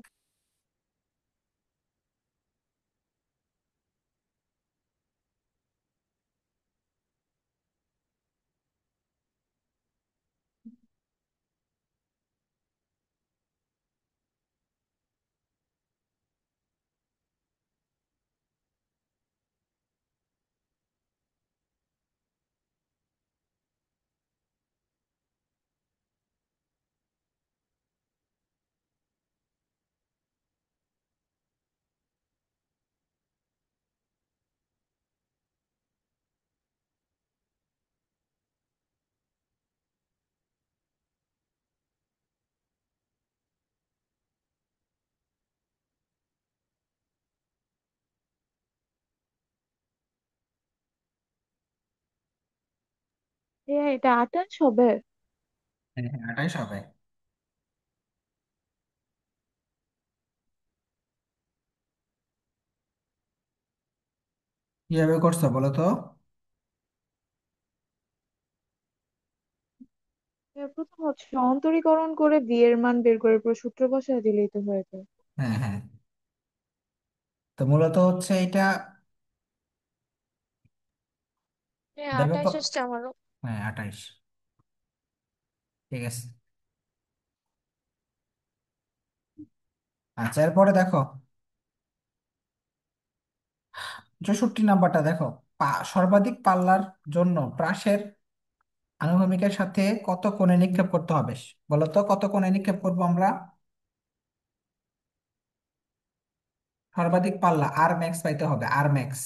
[SPEAKER 2] এটা 28 হবে।
[SPEAKER 1] হ্যাঁ হ্যাঁ, 28 হবে। কিভাবে করছো বলো তো?
[SPEAKER 2] প্রথম হচ্ছে অন্তরীকরণ করে বি এর মান বের করে পুরো সূত্র বসায় দিলেই তো হয়ে যায়।
[SPEAKER 1] হ্যাঁ হ্যাঁ, তো মূলত হচ্ছে এটা
[SPEAKER 2] হ্যাঁ,
[SPEAKER 1] দেখো
[SPEAKER 2] 28 আসছে আমারও।
[SPEAKER 1] হ্যাঁ 28। ঠিক আছে। আচ্ছা, এরপরে দেখো 64 নাম্বারটা দেখো, সর্বাধিক পাল্লার জন্য প্রাসের আনুভূমিকের সাথে কত কোণে নিক্ষেপ করতে হবে? বলো তো, কত কোণে নিক্ষেপ করবো আমরা? সর্বাধিক পাল্লা আর ম্যাক্স পাইতে হবে, আর ম্যাক্স।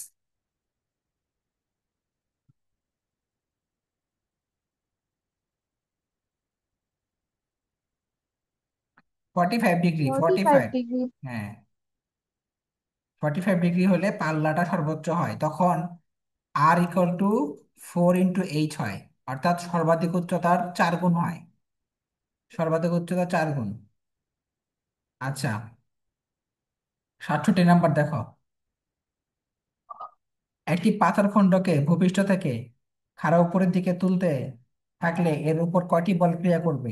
[SPEAKER 1] 45 ডিগ্রি,
[SPEAKER 2] 45
[SPEAKER 1] 45।
[SPEAKER 2] ডিগ্রি
[SPEAKER 1] হ্যাঁ, 45 ডিগ্রি হলে পাল্লাটা সর্বোচ্চ হয়, তখন R = 4 × 8 হয়, অর্থাৎ সর্বাধিক উচ্চতার 4 গুণ হয়। সর্বাধিক উচ্চতা 4 গুণ। আচ্ছা, 67 নাম্বার দেখো। একটি পাথর খণ্ডকে ভূপৃষ্ঠ থেকে খাড়া উপরের দিকে তুলতে থাকলে এর উপর কয়টি বল ক্রিয়া করবে?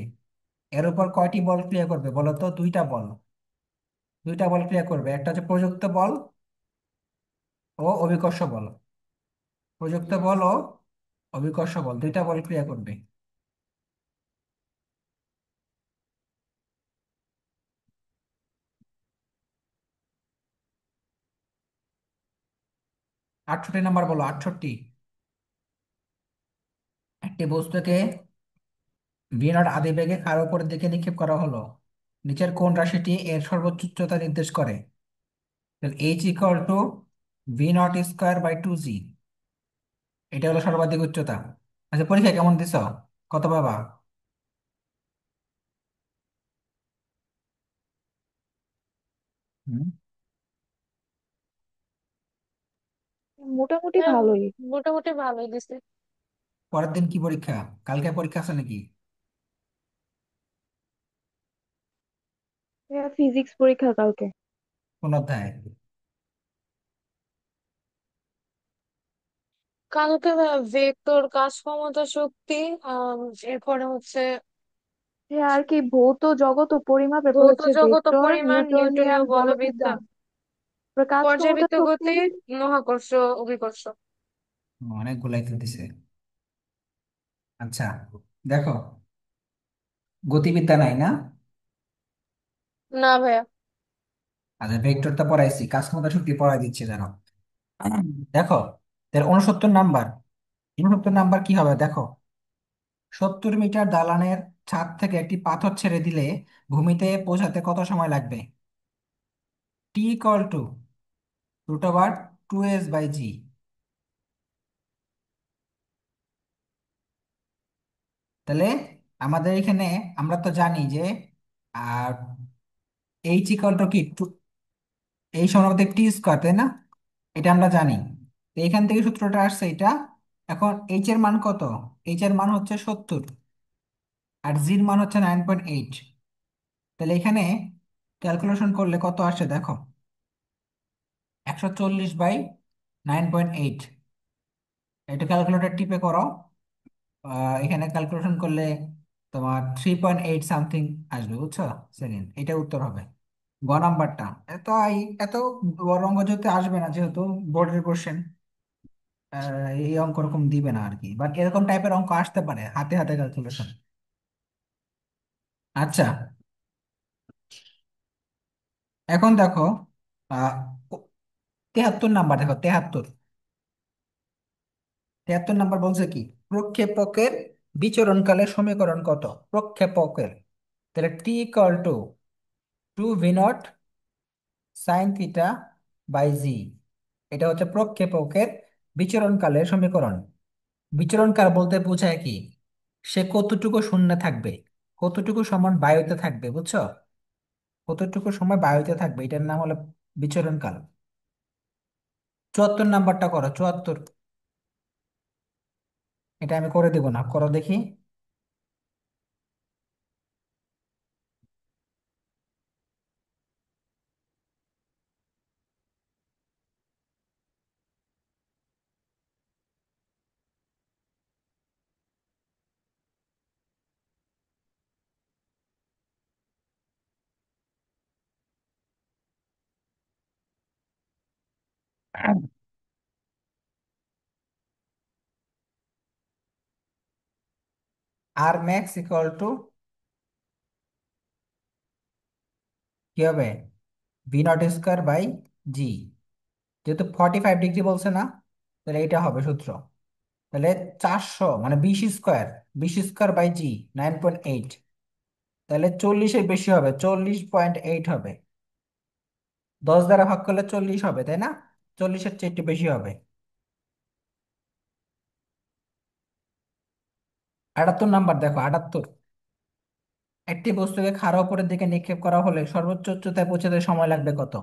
[SPEAKER 1] এর উপর কয়টি বল ক্রিয়া করবে বলো তো? দুইটা বল। দুইটা বল ক্রিয়া করবে, একটা হচ্ছে প্রযুক্ত বল ও অভিকর্ষ বল। প্রযুক্ত বল ও অভিকর্ষ বল, দুইটা বল ক্রিয়া করবে। 68 নাম্বার বলো, 68। একটি বস্তুকে ভি নট আদিবেগে কারো উপরের দিকে নিক্ষেপ করা হলো, নিচের কোন রাশিটি এর সর্বোচ্চ উচ্চতা নির্দেশ করে? H=V0² / 2g। এটা হলো সর্বাধিক উচ্চতা। আচ্ছা, পরীক্ষা কেমন দিছ? কত বাবা? হুম।
[SPEAKER 2] মোটামুটি
[SPEAKER 3] হ্যাঁ,
[SPEAKER 2] ভালোই।
[SPEAKER 3] মোটামুটি ভালোই দিছে।
[SPEAKER 1] পরের দিন কি পরীক্ষা? কালকে পরীক্ষা আছে নাকি?
[SPEAKER 2] ফিজিক্স পরীক্ষা কালকে।
[SPEAKER 1] কোন অধ্যায়?
[SPEAKER 3] কালকে ভেক্টর, কাজ ক্ষমতা, শক্তি, আম, এরপরে হচ্ছে
[SPEAKER 2] হ্যাঁ, আর কি ভৌত জগৎ ও পরিমাপের পর
[SPEAKER 3] ভৌত
[SPEAKER 2] হচ্ছে
[SPEAKER 3] জগৎ ও
[SPEAKER 2] ভেক্টর,
[SPEAKER 3] পরিমাণ,
[SPEAKER 2] নিউটনিয়ান
[SPEAKER 3] নিউটনীয় বলবিদ্যা,
[SPEAKER 2] বলবিজ্ঞান, তারপর কাজ ক্ষমতা
[SPEAKER 3] পর্যাবৃত্ত
[SPEAKER 2] শক্তি।
[SPEAKER 3] গতি, মহাকর্ষ, অভিকর্ষ।
[SPEAKER 1] অনেক গুলাই তো দিছে। আচ্ছা, দেখো, গতিবিদ্যা নাই না?
[SPEAKER 3] না ভাইয়া।
[SPEAKER 1] আচ্ছা, ভেক্টরটা পড়াইছি, কাজ ক্ষমতা শক্তি পড়াই দিচ্ছে জানো। দেখো, এর 69 নাম্বার। 69 নাম্বার কি হবে দেখো। 70 মিটার দালানের ছাদ থেকে একটি পাথর ছেড়ে দিলে ভূমিতে পৌঁছাতে কত সময় লাগবে? T=√2s/g। তাহলে আমাদের এখানে আমরা তো জানি যে আর H= কি এই সমানুপাতিক T², তাই না? এটা আমরা জানি। তো এখান থেকে সূত্রটা আসছে এটা। এখন এইচ এর মান কত? এইচ এর মান হচ্ছে 70, আর জির মান হচ্ছে 9.8। তাহলে এখানে ক্যালকুলেশন করলে কত আসে দেখো, 140/9.8। এটা ক্যালকুলেটর টিপে করো। এখানে ক্যালকুলেশন করলে তোমার 3.8 সামথিং আসবে, বুঝছো? সেকেন্ড, এটা উত্তর হবে। গ নাম্বারটা এত বড় অঙ্ক যেহেতু আসবে না, যেহেতু বোর্ডের কোশ্চেন, এই অঙ্ক ওরকম দিবে না আর কি, বাট এরকম টাইপের অঙ্ক আসতে পারে, হাতে হাতে ক্যালকুলেশন। আচ্ছা, এখন দেখো, আহ 73 নাম্বার দেখো, 73। 73 নাম্বার বলছে কি, প্রক্ষেপকের বিচরণকালের সমীকরণ কত? প্রক্ষেপকের, তাহলে T=2v0 sine theta by G. এটা হচ্ছে প্রক্ষেপকের বিচরণকালের সমীকরণ। বিচরণকাল বলতে বোঝায় কি, সে কতটুকু শূন্যে থাকবে, কতটুকু সমান বায়ুতে থাকবে, বুঝছো? কতটুকু সময় বায়ুতে থাকবে, এটার নাম হলো বিচরণকাল। 74 নাম্বারটা করো, 74। এটা আমি করে দেবো না, করো দেখি। কি হবে? V0² / g। যেহেতু 45 ডিগ্রি বলছে না, তাহলে এটা হবে সূত্র। তাহলে 400 মানে 20², 20² / g 9.8। তাহলে 40-এর বেশি হবে, 40.8 হবে। 10 দ্বারা ভাগ করলে 40 হবে, তাই না? 40-এর চেয়ে একটু বেশি হবে। 78 নাম্বার দেখো, 78। একটি বস্তুকে খাড়া উপরের দিকে নিক্ষেপ করা হলে সর্বোচ্চ উচ্চতায় পৌঁছাতে সময় লাগবে কত?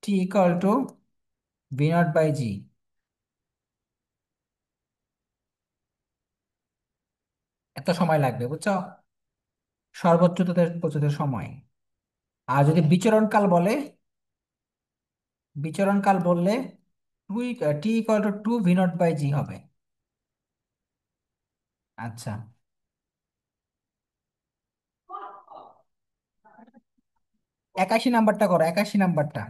[SPEAKER 1] T=V0/g। এত সময় লাগবে, বুঝছো? সর্বোচ্চ উচ্চতাতে পৌঁছতে সময়। আর যদি বিচরণকাল বলে, বিচরণকাল বললে টি ইকুয়াল টু 2 v0/g হবে। আচ্ছা, 81 নাম্বারটা করো, 81 নাম্বারটা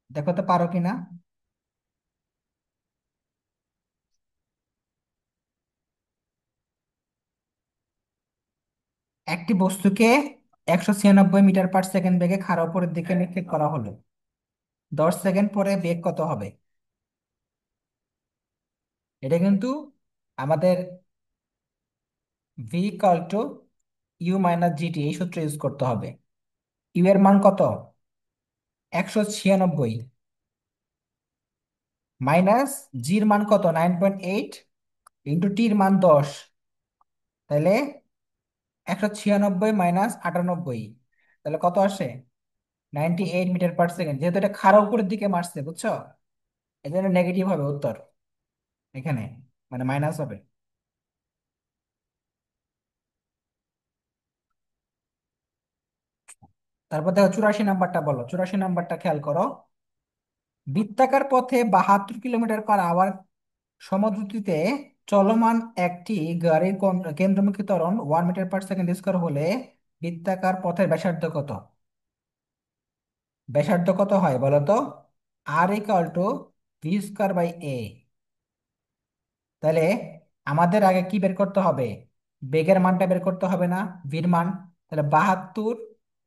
[SPEAKER 1] দেখো তো পারো কিনা। একটি বস্তুকে 196 মিটার/সেকেন্ড বেগে খাড়া উপরের দিকে নিক্ষেপ করা হলো, 10 সেকেন্ড পরে বেগ কত হবে? এটা কিন্তু আমাদের V equal to u - gt এই সূত্র ইউজ করতে হবে। ইউ এর মান কত? 196 মাইনাস জির মান কত? 9.8 ইন্টু টির মান 10। তাহলে 196 - 98, তাহলে কত আসে? 98 মিটার/সেকেন্ড। যেহেতু এটা খাড়া উপরের দিকে মারছে, বুঝছো, এই জন্য নেগেটিভ হবে উত্তর এখানে, মানে মাইনাস হবে। তারপর দেখো 84 নাম্বারটা বলো, 84 নাম্বারটা খেয়াল করো। বৃত্তাকার পথে 72 কিলোমিটার/আওয়ার সমদ্রুতিতে চলমান একটি গাড়ির কেন্দ্রমুখী ত্বরণ 1 মিটার/সেকেন্ড স্কোয়ার হলে বৃত্তাকার পথের ব্যাসার্ধ কত? ব্যাসার্ধ কত হয় বলো তো? r = v²/a। তাহলে আমাদের আগে কি বের করতে হবে? বেগের মানটা বের করতে হবে না, ভির মান। তাহলে 72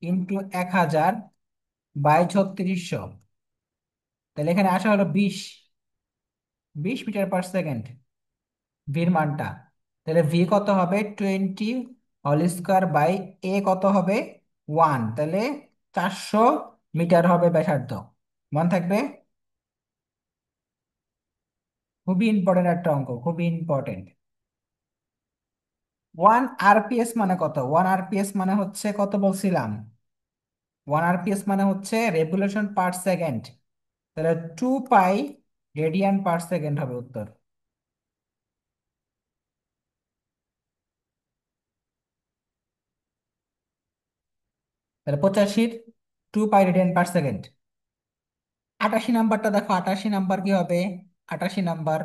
[SPEAKER 1] × 1000/3600, তাহলে এখানে আসা হলো 20 মিটার/সেকেন্ড ভির মানটা। তাহলে ভি কত হবে? 20 হোল স্কোয়ার বাই কত হবে? 1। তাহলে 400 মিটার হবে ব্যাসার্ধ। মনে থাকবে, খুবই ইম্পর্টেন্ট একটা অঙ্ক, খুবই ইম্পর্টেন্ট। 1 rps মানে কত? 1 rps মানে হচ্ছে কত বলছিলাম? 1 rps মানে হচ্ছে রেভলিউশন/সেকেন্ড। তাহলে 2 পাই রেডিয়ান/সেকেন্ড হবে উত্তর। তাহলে 85-র 2 পাই রেডিয়ান/সেকেন্ড। 88 নাম্বারটা দেখো, 88 নাম্বার কি হবে? 88 নাম্বার,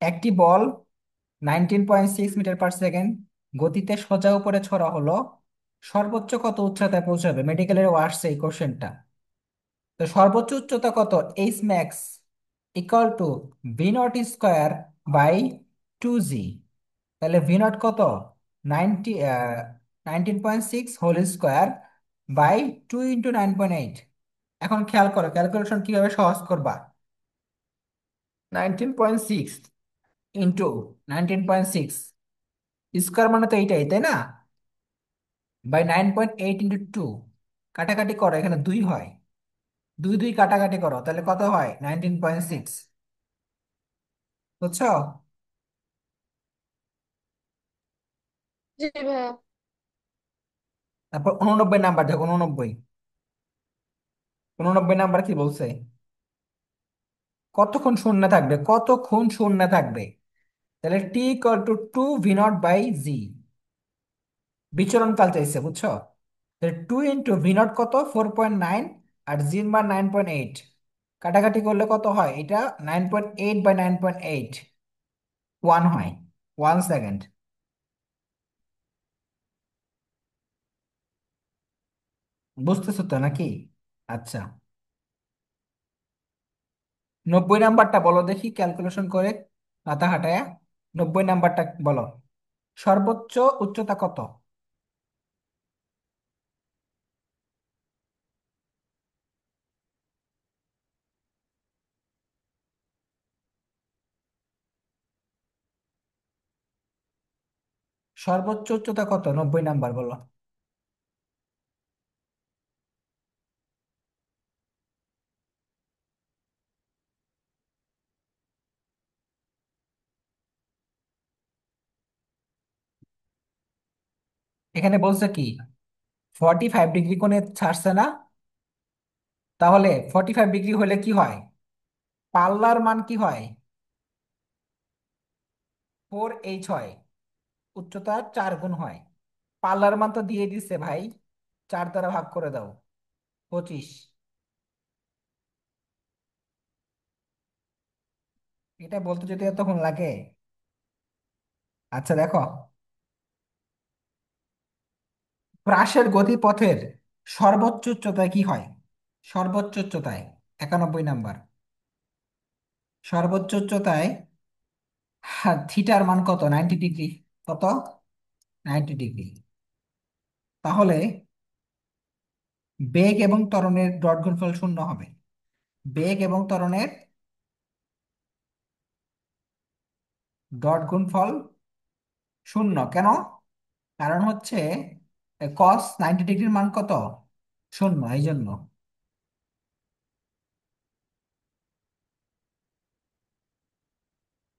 [SPEAKER 1] একটি বল 19.6 মিটার/সেকেন্ড গতিতে সোজা উপরে ছোড়া হলো, সর্বোচ্চ কত উচ্চতায় পৌঁছাবে? মেডিকেলের আসছে এই কোশ্চেনটা। তো সর্বোচ্চ উচ্চতা কত? H max equal to v0² by 2g। তাহলে v0 কত? 19.6 হোল স্কোয়ার বাই 2 × 9.8। এখন খেয়াল করো ক্যালকুলেশন কিভাবে সহজ করবা। 19.6 ইন্টু 19.6 স্কোয়ার মানে তো এইটাই, তাই না? বাই 9.8 ইন্টু 2, কাটাকাটি করো, এখানে 2 হয়, 2 2 কাটাকাটি করো, তাহলে কত হয়? 19.6। বুঝছো?
[SPEAKER 3] জি ভাইয়া।
[SPEAKER 1] তারপর 89 নাম্বার দেখো, 89, 89 নাম্বার কি বলছে? কতক্ষণ শূন্য থাকবে? কতক্ষণ শূন্য থাকবে? তাহলে টি ইকুয়াল টু 2 v0/g, বিচরণ কাল চাইছে, বুঝছো? তাহলে 2 × v0 কত? 4.9, আর জির মান 9.8। কাটাকাটি করলে কত হয়? এটা 9.8/9.8, 1 হয়, 1 সেকেন্ড। বুঝতেছো তো নাকি? আচ্ছা, 90 নাম্বারটা বলো দেখি ক্যালকুলেশন করে, মাথা খাটায়া। 90 নাম্বারটা বলো, সর্বোচ্চ উচ্চতা কত? সর্বোচ্চ উচ্চতা কত? 90 নাম্বার বলো। এখানে বলছে কি? 45 ডিগ্রি কোণে ছাড়ছে না? তাহলে 45 ডিগ্রি হলে কি হয়? পাল্লার মান কি হয়? 4h হয়। উচ্চতার 4 গুণ হয়। পাল্লার মান তো দিয়ে দিচ্ছে ভাই, 4 দ্বারা ভাগ করে দাও, 25। এটা বলতে যদি এতক্ষণ লাগে। আচ্ছা দেখো, প্রাসের গতিপথের সর্বোচ্চ উচ্চতায় কি হয়? সর্বোচ্চ উচ্চতায় 91 নাম্বার। সর্বোচ্চ উচ্চতায় থিটার মান কত? 90 ডিগ্রি। কত? 90 ডিগ্রি। তাহলে বেগ এবং ত্বরণের ডট গুণফল শূন্য হবে। বেগ এবং ত্বরণের ডট গুণফল শূন্য কেন? কারণ হচ্ছে কস 90 ডিগ্রির মান কত? শূন্য, এই জন্য।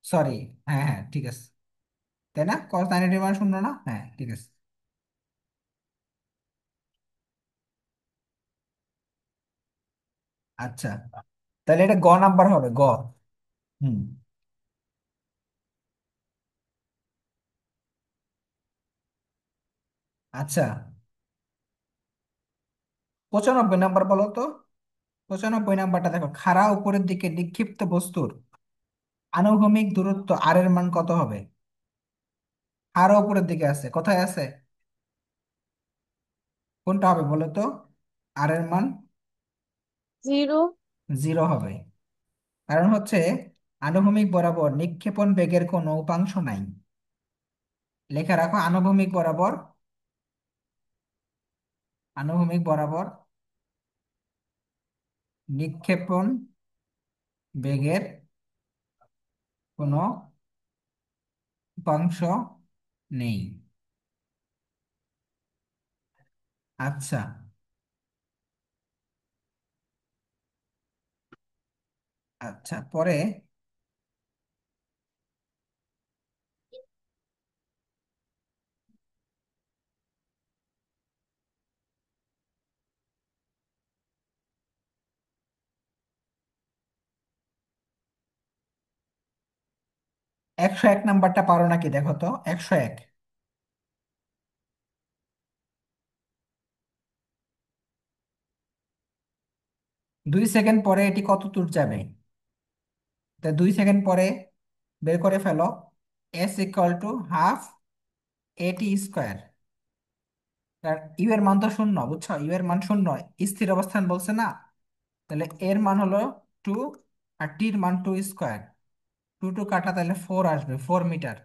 [SPEAKER 1] সরি, হ্যাঁ হ্যাঁ ঠিক আছে। তাই না, কস 90 ডিগ্রির মান শূন্য না? হ্যাঁ ঠিক আছে। আচ্ছা, তাহলে এটা গ নাম্বার হবে, গ। হুম। আচ্ছা, 95 নাম্বার বলো তো। 95 নাম্বারটা দেখো, খাড়া উপরের দিকে নিক্ষিপ্ত বস্তুর আনুভূমিক দূরত্ব আর এর মান কত হবে? খাড়া উপরের দিকে আছে, কোথায় আছে? কোনটা হবে বলো তো? আর এর মান
[SPEAKER 3] 0।
[SPEAKER 1] 0 হবে। কারণ হচ্ছে আনুভূমিক বরাবর নিক্ষেপণ বেগের কোনো উপাংশ নাই। লেখা রাখো, আনুভূমিক বরাবর, আনুভূমিক বরাবর নিক্ষেপণ বেগের কোনো উপাংশ নেই। আচ্ছা। আচ্ছা, পরে 101 নাম্বারটা পারো নাকি দেখো তো, 101। 2 সেকেন্ড পরে এটি কত দূর যাবে? তা 2 সেকেন্ড পরে বের করে ফেলো। S = ½ AT²। ইউ এর মান তো শূন্য, বুঝছো? ইউ এর মান শূন্য, স্থির অবস্থান বলছে না। তাহলে এর মান হলো 2, আর টির মান 2²। 2 2 কাটা, তাহলে 4 আসবে, 4 মিটার।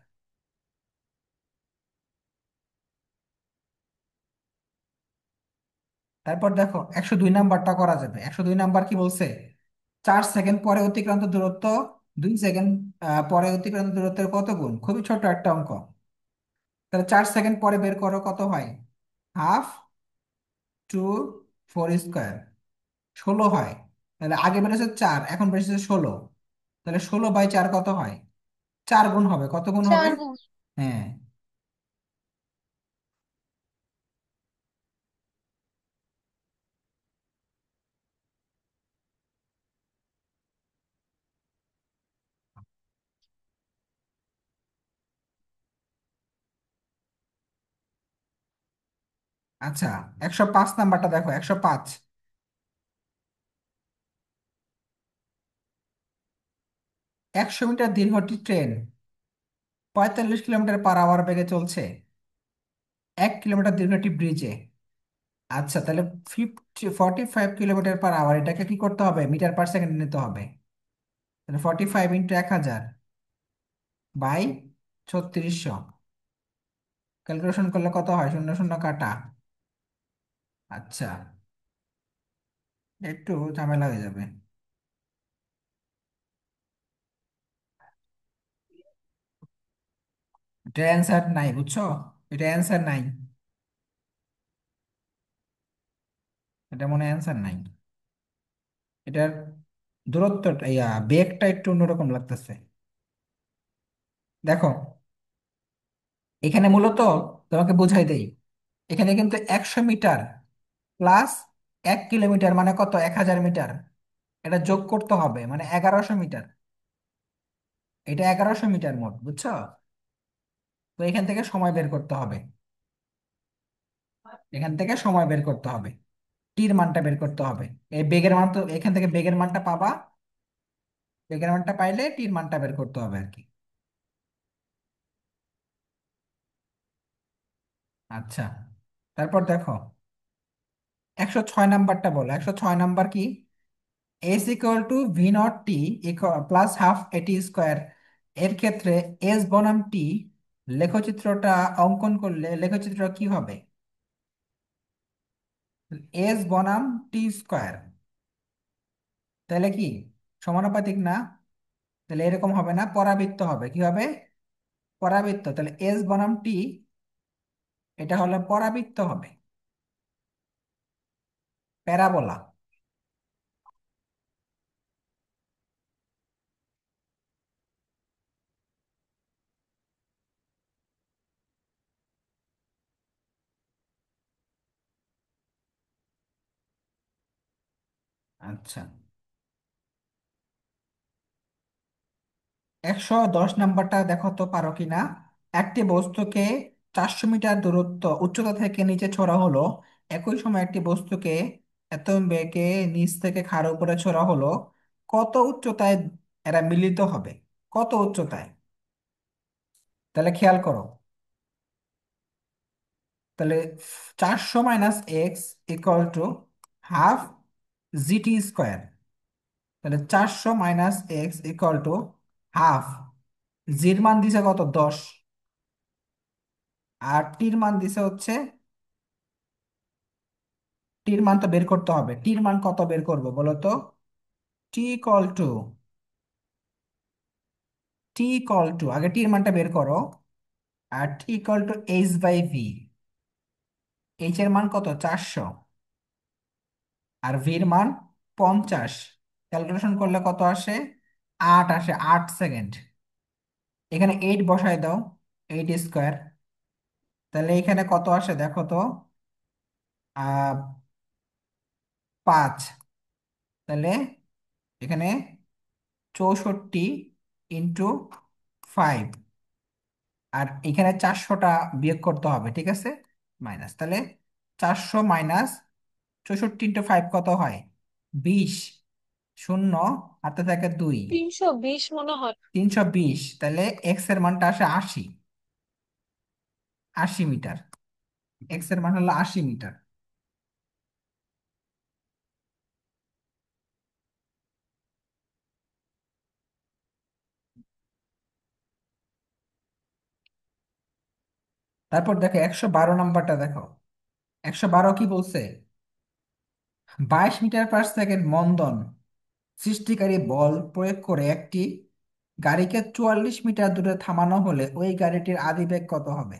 [SPEAKER 1] তারপর দেখো 102 নাম্বারটা করা যাবে। 102 নাম্বার কি বলছে? 4 সেকেন্ড পরে অতিক্রান্ত দূরত্ব 2 সেকেন্ড পরে অতিক্রান্ত দূরত্বের কত গুণ? খুবই ছোট একটা অঙ্ক। তাহলে 4 সেকেন্ড পরে বের করো, কত হয়? হাফ টু 4², 16 হয়। তাহলে আগে বেড়েছে 4, এখন বেড়েছে 16। তাহলে 16/4 কত হয়? 4 গুণ হবে। কত গুণ হবে?
[SPEAKER 3] 4 গুণ।
[SPEAKER 1] হ্যাঁ। আচ্ছা, 105 নাম্বারটা দেখো, 105। 100 মিটার দীর্ঘ একটি ট্রেন 45 কিলোমিটার/আওয়ার বেগে চলছে 1 কিলোমিটার দীর্ঘ একটি ব্রিজে। আচ্ছা, তাহলে 45 কিলোমিটার/আওয়ার, এটাকে কি করতে হবে? মিটার পার সেকেন্ড নিতে হবে। তাহলে 45 × 1000 বাই 3600। ক্যালকুলেশন করলে কত হয়? শূন্য শূন্য কাটা। আচ্ছা, একটু ঝামেলা হয়ে যাবে। এটা অ্যান্সার নাই, বুঝছো? এটা অ্যান্সার নাই। এটা মনে অ্যান্সার নাই। এটার দূরত্বটা, বেগটা একটু অন্যরকম লাগতেছে। দেখো, এখানে মূলত তোমাকে বুঝাই দেই। এখানে কিন্তু 100 মিটার প্লাস 1 কিলোমিটার মানে কত? 1000 মিটার। এটা যোগ করতে হবে, মানে 1100 মিটার। এটা 1100 মিটার মোট, বুঝছো? তো এখান থেকে সময় বের করতে হবে, এখান থেকে সময় বের করতে হবে, টির মানটা বের করতে হবে। এই বেগের মান তো এখান থেকে বেগের মানটা পাবা, বেগের মানটা পাইলে টির মানটা বের করতে হবে আর কি। আচ্ছা, তারপর দেখো 106 নাম্বারটা বলো। 106 নাম্বার কি? S equal to V naught T plus half এটি স্কোয়ার, এর ক্ষেত্রে এস বনাম টি লেখচিত্রটা অঙ্কন করলে লেখচিত্র কি হবে? এস বনাম টি স্কোয়ার, তাহলে কি সমানুপাতিক না? তাহলে এরকম হবে না, পরাবৃত্ত হবে। কি হবে? পরাবৃত্ত। তাহলে এস বনাম টি এটা হলো পরাবৃত্ত হবে, প্যারাবোলা। আচ্ছা, 110 নাম্বারটা দেখো তো পারো কিনা। একটি বস্তুকে 400 মিটার দূরত্ব উচ্চতা থেকে নিচে ছোড়া হলো, একই সময় একটি বস্তুকে এত বেগে নিচ থেকে খাড়া উপরে ছোড়া হলো, কত উচ্চতায় এরা মিলিত হবে? কত উচ্চতায়? তাহলে খেয়াল করো, তাহলে 400 - x equal to half GT square. তাহলে 400 - x ইকুয়াল টু হাফ, জির মান দিছে কত? 10। আর টির মান দিছে হচ্ছে, টির মান তো বের করতে হবে, টির মান কত বের করবো বলো তো? T equal to, T equal to আগে টির মানটা বের করো। আর T equal to H by V. H এর মান কত? 400। আর ভির মান 50। ক্যালকুলেশন করলে কত আসে? 8 আসে, 8 সেকেন্ড। এখানে 8 বসায় দাও, 8 স্কোয়ার। তাহলে এখানে কত আসে দেখো তো? 5। তাহলে এখানে 64 × 5। আর এখানে 400টা বিয়োগ করতে হবে, ঠিক আছে? মাইনাস, তাহলে 400 - 64 × 5 কত হয়? 20। শূন্য হাতে থাকে 2,
[SPEAKER 3] 320 মনে হয়।
[SPEAKER 1] 320। তাহলে এক্স এর মানটা আসে 80, 80 মিটার। এক্স এর মান হলো 80 মিটার। তারপর দেখো 112 নাম্বারটা দেখো। 112 কি বলছে? 22 মিটার/সেকেন্ড মন্দন সৃষ্টিকারী বল প্রয়োগ করে একটি গাড়িকে 44 মিটার দূরে থামানো হলে ওই গাড়িটির আদিবেগ কত হবে?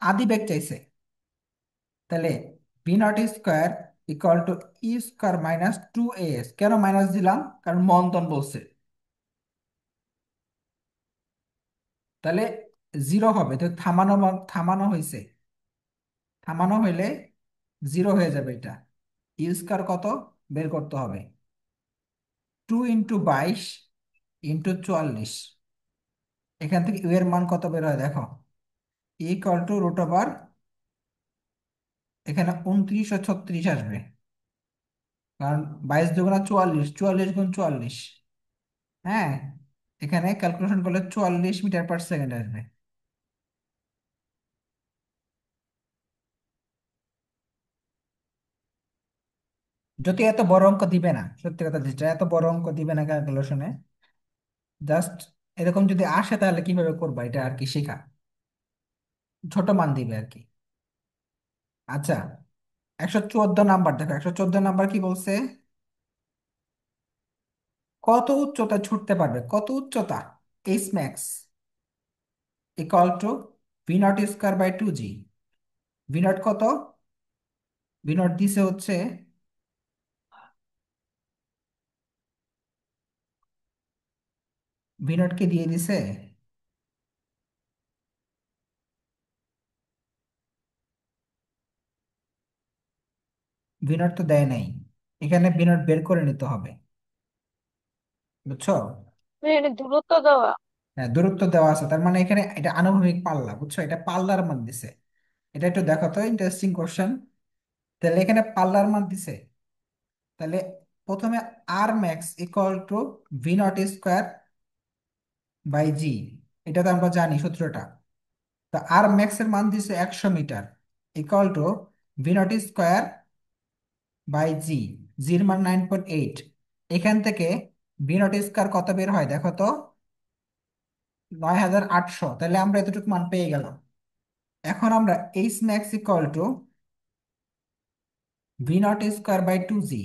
[SPEAKER 1] আদিবেগ চাইছে। তাহলে V naught square equal to E square minus 2as। কেন মাইনাস দিলাম? কারণ মন্দন বলছে। তাহলে জিরো হবে, তো থামানো থামানো হয়েছে, থামানো হইলে জিরো হয়ে যাবে এটা। ইউ স্কোয়ার কত বের করতে হবে? 2 × 22 × 44। এখান থেকে ইউ এর মান কত বের হয় দেখো, ইকুয়াল টু √, এখানে 29 ও 36 আসবে। কারণ 22 × 2 = 44, 44 × 44। হ্যাঁ, এখানে ক্যালকুলেশন করলে 44 মিটার/সেকেন্ড আসবে। যদি এত বড় অঙ্ক দিবে না, সত্যি কথা যেটা, এত বড় অঙ্ক দিবে না ক্যালকুলেশনে। জাস্ট এরকম যদি আসে তাহলে কিভাবে করবা এটা আর কি শেখা, ছোট মান দিবে আর কি। আচ্ছা, 114 নাম্বার দেখো। 114 নাম্বার কি বলছে? কত উচ্চতা ছুটতে পারবে? কত উচ্চতা? H max equal to V naught square by 2g। V not কত? ভি নট দিছে হচ্ছে, ভি নট কে দিয়ে দিছে, ভি নট তো দেয় নাই। এখানে ভি নট বের করে নিতে হবে, বুঝছো?
[SPEAKER 3] এখানে দূরত্ব দেওয়া।
[SPEAKER 1] হ্যাঁ, দূরত্ব দেওয়া আছে, তার মানে এখানে এটা আনুভূমিক পাল্লা, বুঝছো, এটা পাল্লার মান দিছে। এটা একটু দেখো তো, ইন্টারেস্টিং কোশ্চেন। তাহলে এখানে পাল্লার মান দিছে, তাহলে প্রথমে আর max equal to V naught square by G, এটা তো আমরা জানি সূত্রটা। তো আর ম্যাক্স এর মান দিছে 100 metre, equal to V naught square by G, জির মান 9.8। এখান থেকে ভি নট স্কোয়ার কত বের হয় দেখো তো, 9800। তাহলে আমরা এতটুকু মান পেয়ে গেলাম। এখন আমরা h max equal to V naught square by 2 g,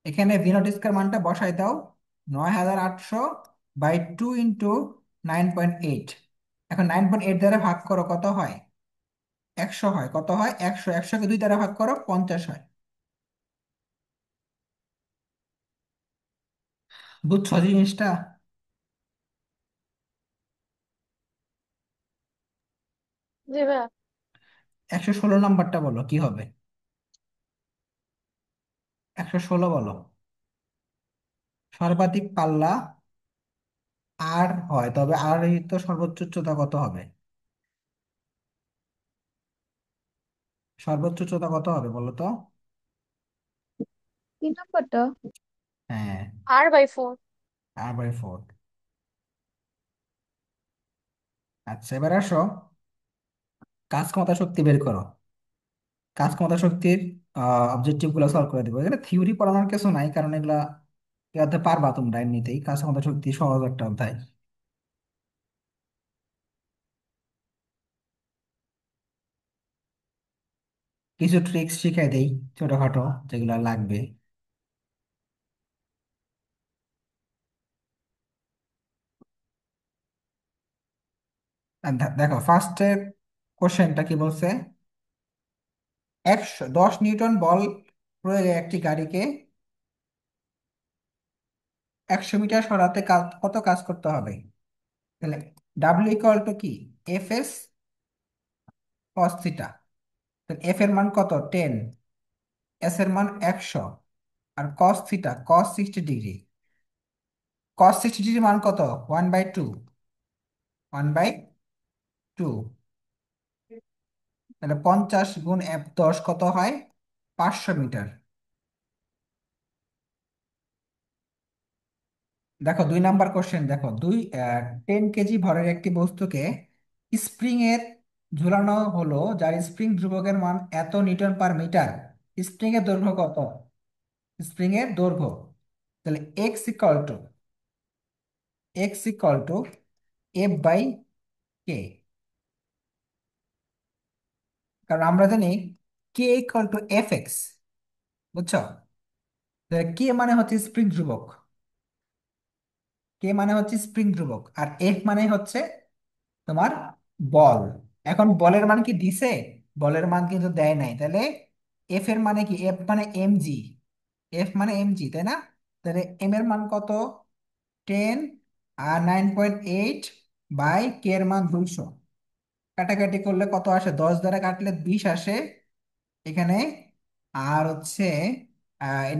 [SPEAKER 1] এখানে ভি নট স্কোয়ার মানটা বসাই দাও, 9800 বাই 2 × 9.8। এখন 9.8 দ্বারা ভাগ করো, কত হয়? 100 হয়। কত হয়? 100। 100-কে 2 দ্বারা ভাগ করো, 50 হয়। বুঝছো জিনিসটা?
[SPEAKER 3] জি ভাইয়া।
[SPEAKER 1] 116 নাম্বারটা বলো কি হবে? 116 বলো। সর্বাধিক পাল্লা আর হয়, তবে আর তো সর্বোচ্চ উচ্চতা কত হবে? সর্বোচ্চ উচ্চতা কত হবে বলো তো?
[SPEAKER 2] 3 নম্বরটা।
[SPEAKER 1] হ্যাঁ,
[SPEAKER 3] R/4।
[SPEAKER 1] r/4। আচ্ছা, এবার আসো, কাজ ক্ষমতা শক্তি বের করো। কাজ ক্ষমতা শক্তির অবজেক্টিভ গুলো সলভ করে দেবো। এখানে থিওরি পড়ানোর কিছু নাই, কারণ এগুলা এতে পারবা তোমরা এমনিতেই। কাজ ক্ষমতা শক্তি সহজ একটা অধ্যায়। কিছু ট্রিক্স শিখাই দেই ছোটখাটো, যেগুলো লাগবে। আর দেখো, ফার্স্টের কোশ্চেনটা কি বলছে? 10 নিউটন বল প্রয়োগে একটি গাড়িকে 100 মিটার সরাতে কত কাজ করতে হবে? তাহলে ডাব্লিউ ইকুয়াল টু কি? F S cos theta. F এর মান কত? 10, এস এর মান 100, আর cos theta cos 60 degree. cos 60 degree মান কত? 1/2। 1/2। তাহলে 50 × 10 কত হয়? 500 মিটার। দেখো 2 নাম্বার কোশ্চেন, দেখো 10 কেজি ভরের একটি বস্তুকে স্প্রিং এর ঝুলানো হলো, যার স্প্রিং ধ্রুবকের মান এত নিউটন পার মিটার। স্প্রিং এর দৈর্ঘ্য কত? স্প্রিং এর দৈর্ঘ্য, তাহলে x ইকুয়াল টু F/K। কারণ আমরা জানি K = Fx, বুঝছো? তাহলে কে মানে হচ্ছে স্প্রিং ধ্রুবক, কে মানে হচ্ছে স্প্রিং ধ্রুবক, আর এফ মানে হচ্ছে তোমার বল। এখন বলের মান কি দিছে? বলের মান কিন্তু দেয় নাই, তাহলে এফ এর মানে কি? এফ মানে mg, এফ মানে mg, তাই না? তাহলে এম এর মান কত? 10, আর 9.8 বাই কে এর মান 200। কাটাকাটি করলে কত আসে? 10 দ্বারা কাটলে 20 আসে এখানে। আর হচ্ছে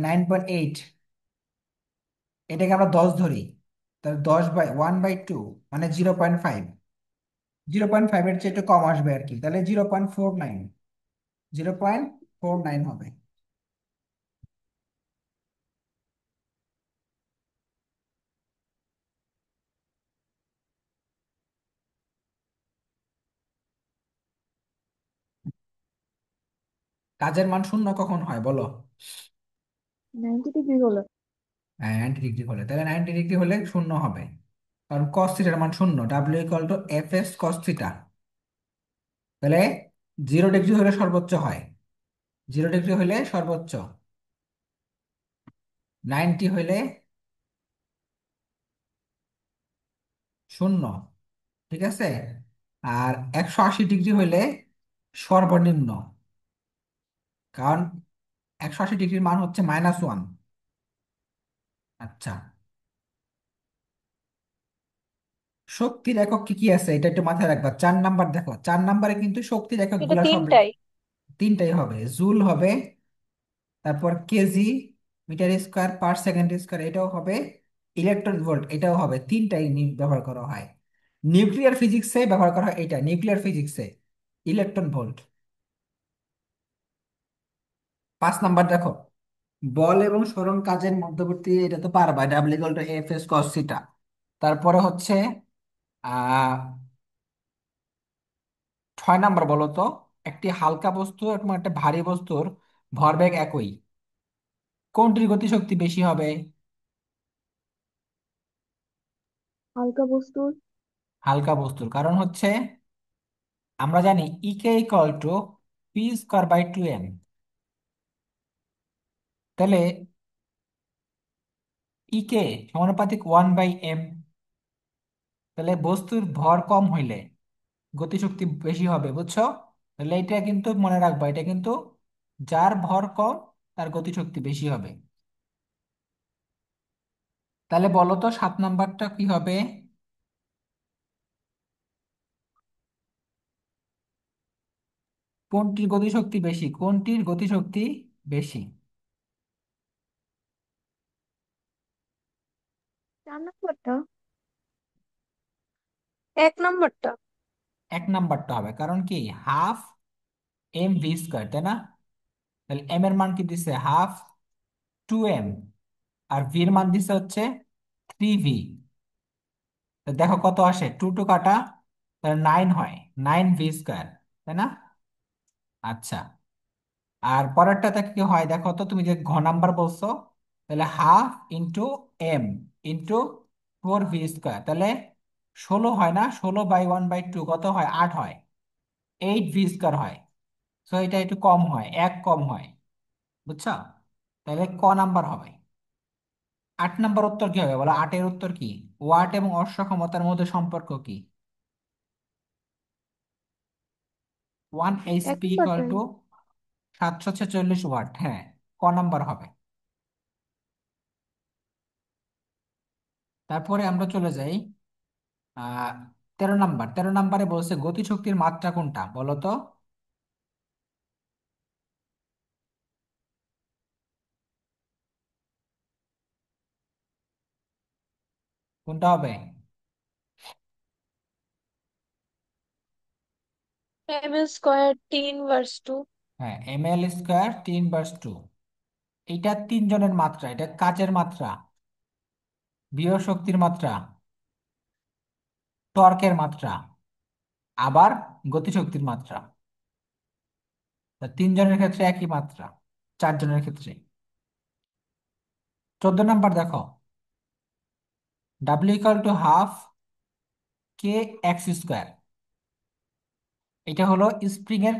[SPEAKER 1] 9.8, এটাকে আমরা 10 ধরি, তাহলে 10/1/2 মানে 0.5। 0.5-এর চেয়ে একটু কম আসবে আর কি, তাহলে 0.49। 0.49 হবে। কাজের মান শূন্য কখন হয় বলো?
[SPEAKER 2] 90 ডিগ্রি হলো।
[SPEAKER 1] 90 ডিগ্রি হলে, তাহলে 90 ডিগ্রি হলে শূন্য হবে, কারণ কস থিটার মান শূন্য। W = F(s)cos theta. তাহলে 0 ডিগ্রি হলে সর্বোচ্চ হয়, 0 ডিগ্রি হলে সর্বোচ্চ, 90 হলে শূন্য, ঠিক আছে। আর 180 ডিগ্রি হলে সর্বনিম্ন, কারণ 180 ডিগ্রির মান হচ্ছে -1। আচ্ছা, শক্তির একক কি কি আছে এটা একটু মাথায় রাখবা। 4 নাম্বার দেখো, 4 নাম্বারে কিন্তু শক্তির একক
[SPEAKER 3] এটা
[SPEAKER 1] গুলা সব
[SPEAKER 3] তিনটাই।
[SPEAKER 1] তিনটাই হবে। জুল হবে, তারপর kg, meter square per second square, এটাও হবে। ইলেকট্রন ভোল্ট, এটাও হবে, তিনটাই ব্যবহার করা হয়। নিউক্লিয়ার ফিজিক্সে ব্যবহার করা হয় এটা, নিউক্লিয়ার ফিজিক্সে ইলেকট্রন ভোল্ট। 5 নাম্বার দেখো, বল এবং সরণ কাজের মধ্যবর্তী, এটা তো পারবা, W equal to F S cos theta. তারপরে হচ্ছে 6 নাম্বার বলো তো, একটি হালকা বস্তু এবং একটা ভারী বস্তুর ভরবেগ একই, কোনটির গতিশক্তি বেশি হবে?
[SPEAKER 2] হালকা বস্তুর।
[SPEAKER 1] হালকা বস্তুর, কারণ হচ্ছে আমরা জানি E K equal to P square by 2m। তাহলে ইকে সমানুপাতিক 1/m। তাহলে বস্তুর ভর কম হইলে গতিশক্তি বেশি হবে, বুঝছো? তাহলে এটা কিন্তু মনে রাখবা, এটা কিন্তু যার ভর কম তার গতিশক্তি বেশি হবে। তাহলে বলো তো 7 নাম্বারটা কি হবে? কোনটির গতিশক্তি বেশি, কোনটির গতিশক্তি বেশি?
[SPEAKER 2] 4 নম্বরটা।
[SPEAKER 3] 1 নম্বরটা।
[SPEAKER 1] 1 নাম্বারটা হবে, কারণ কি, হাফ এম ভি স্কোয়ার, তাই না? তাহলে এম এর মান কি দিছে, হাফ 2m, আর ভির মান দিছে হচ্ছে 3v। দেখো কত আসে, 2 কাটা, তাহলে 9 হয়, 9v স্কোয়ার, তাই না? আচ্ছা, আর পরেরটাতে কি হয় দেখো তো, তুমি যে ঘ নাম্বার বলছো, তাহলে half into m into 4v square, তাহলে 16 হয় না, 16/1/2 কত হয়, 8 হয়, 8v স্কোয়ার হয়। সো এটা একটু কম হয়, এক কম হয়, বুঝছো? তাহলে ক নাম্বার হবে। 8 নাম্বার উত্তর কি হবে বলো, 8-এর উত্তর কি? ওয়াট এবং অশ্ব ক্ষমতার মধ্যে সম্পর্ক কি? 1 HP ইকুয়াল
[SPEAKER 2] একবারটাই।
[SPEAKER 1] টু 746 ওয়াট, হ্যাঁ, ক নাম্বার হবে। তারপরে আমরা চলে যাই 13 নাম্বার। 13 নাম্বারে বলছে গতিশক্তির মাত্রা কোনটা বলো তো? কোনটা হবে?
[SPEAKER 3] m² 3/2।
[SPEAKER 1] হ্যাঁ, ml² 3/2। এইটা তিনজনের মাত্রা, এটা কাজের মাত্রা, বিভব শক্তির মাত্রা, টর্কের মাত্রা, আবার গতিশক্তির মাত্রা। তা তিনজনের ক্ষেত্রে একই মাত্রা, চারজনের ক্ষেত্রে। 14 নাম্বার দেখো, W equal to half K x square, এটা হলো স্প্রিং এর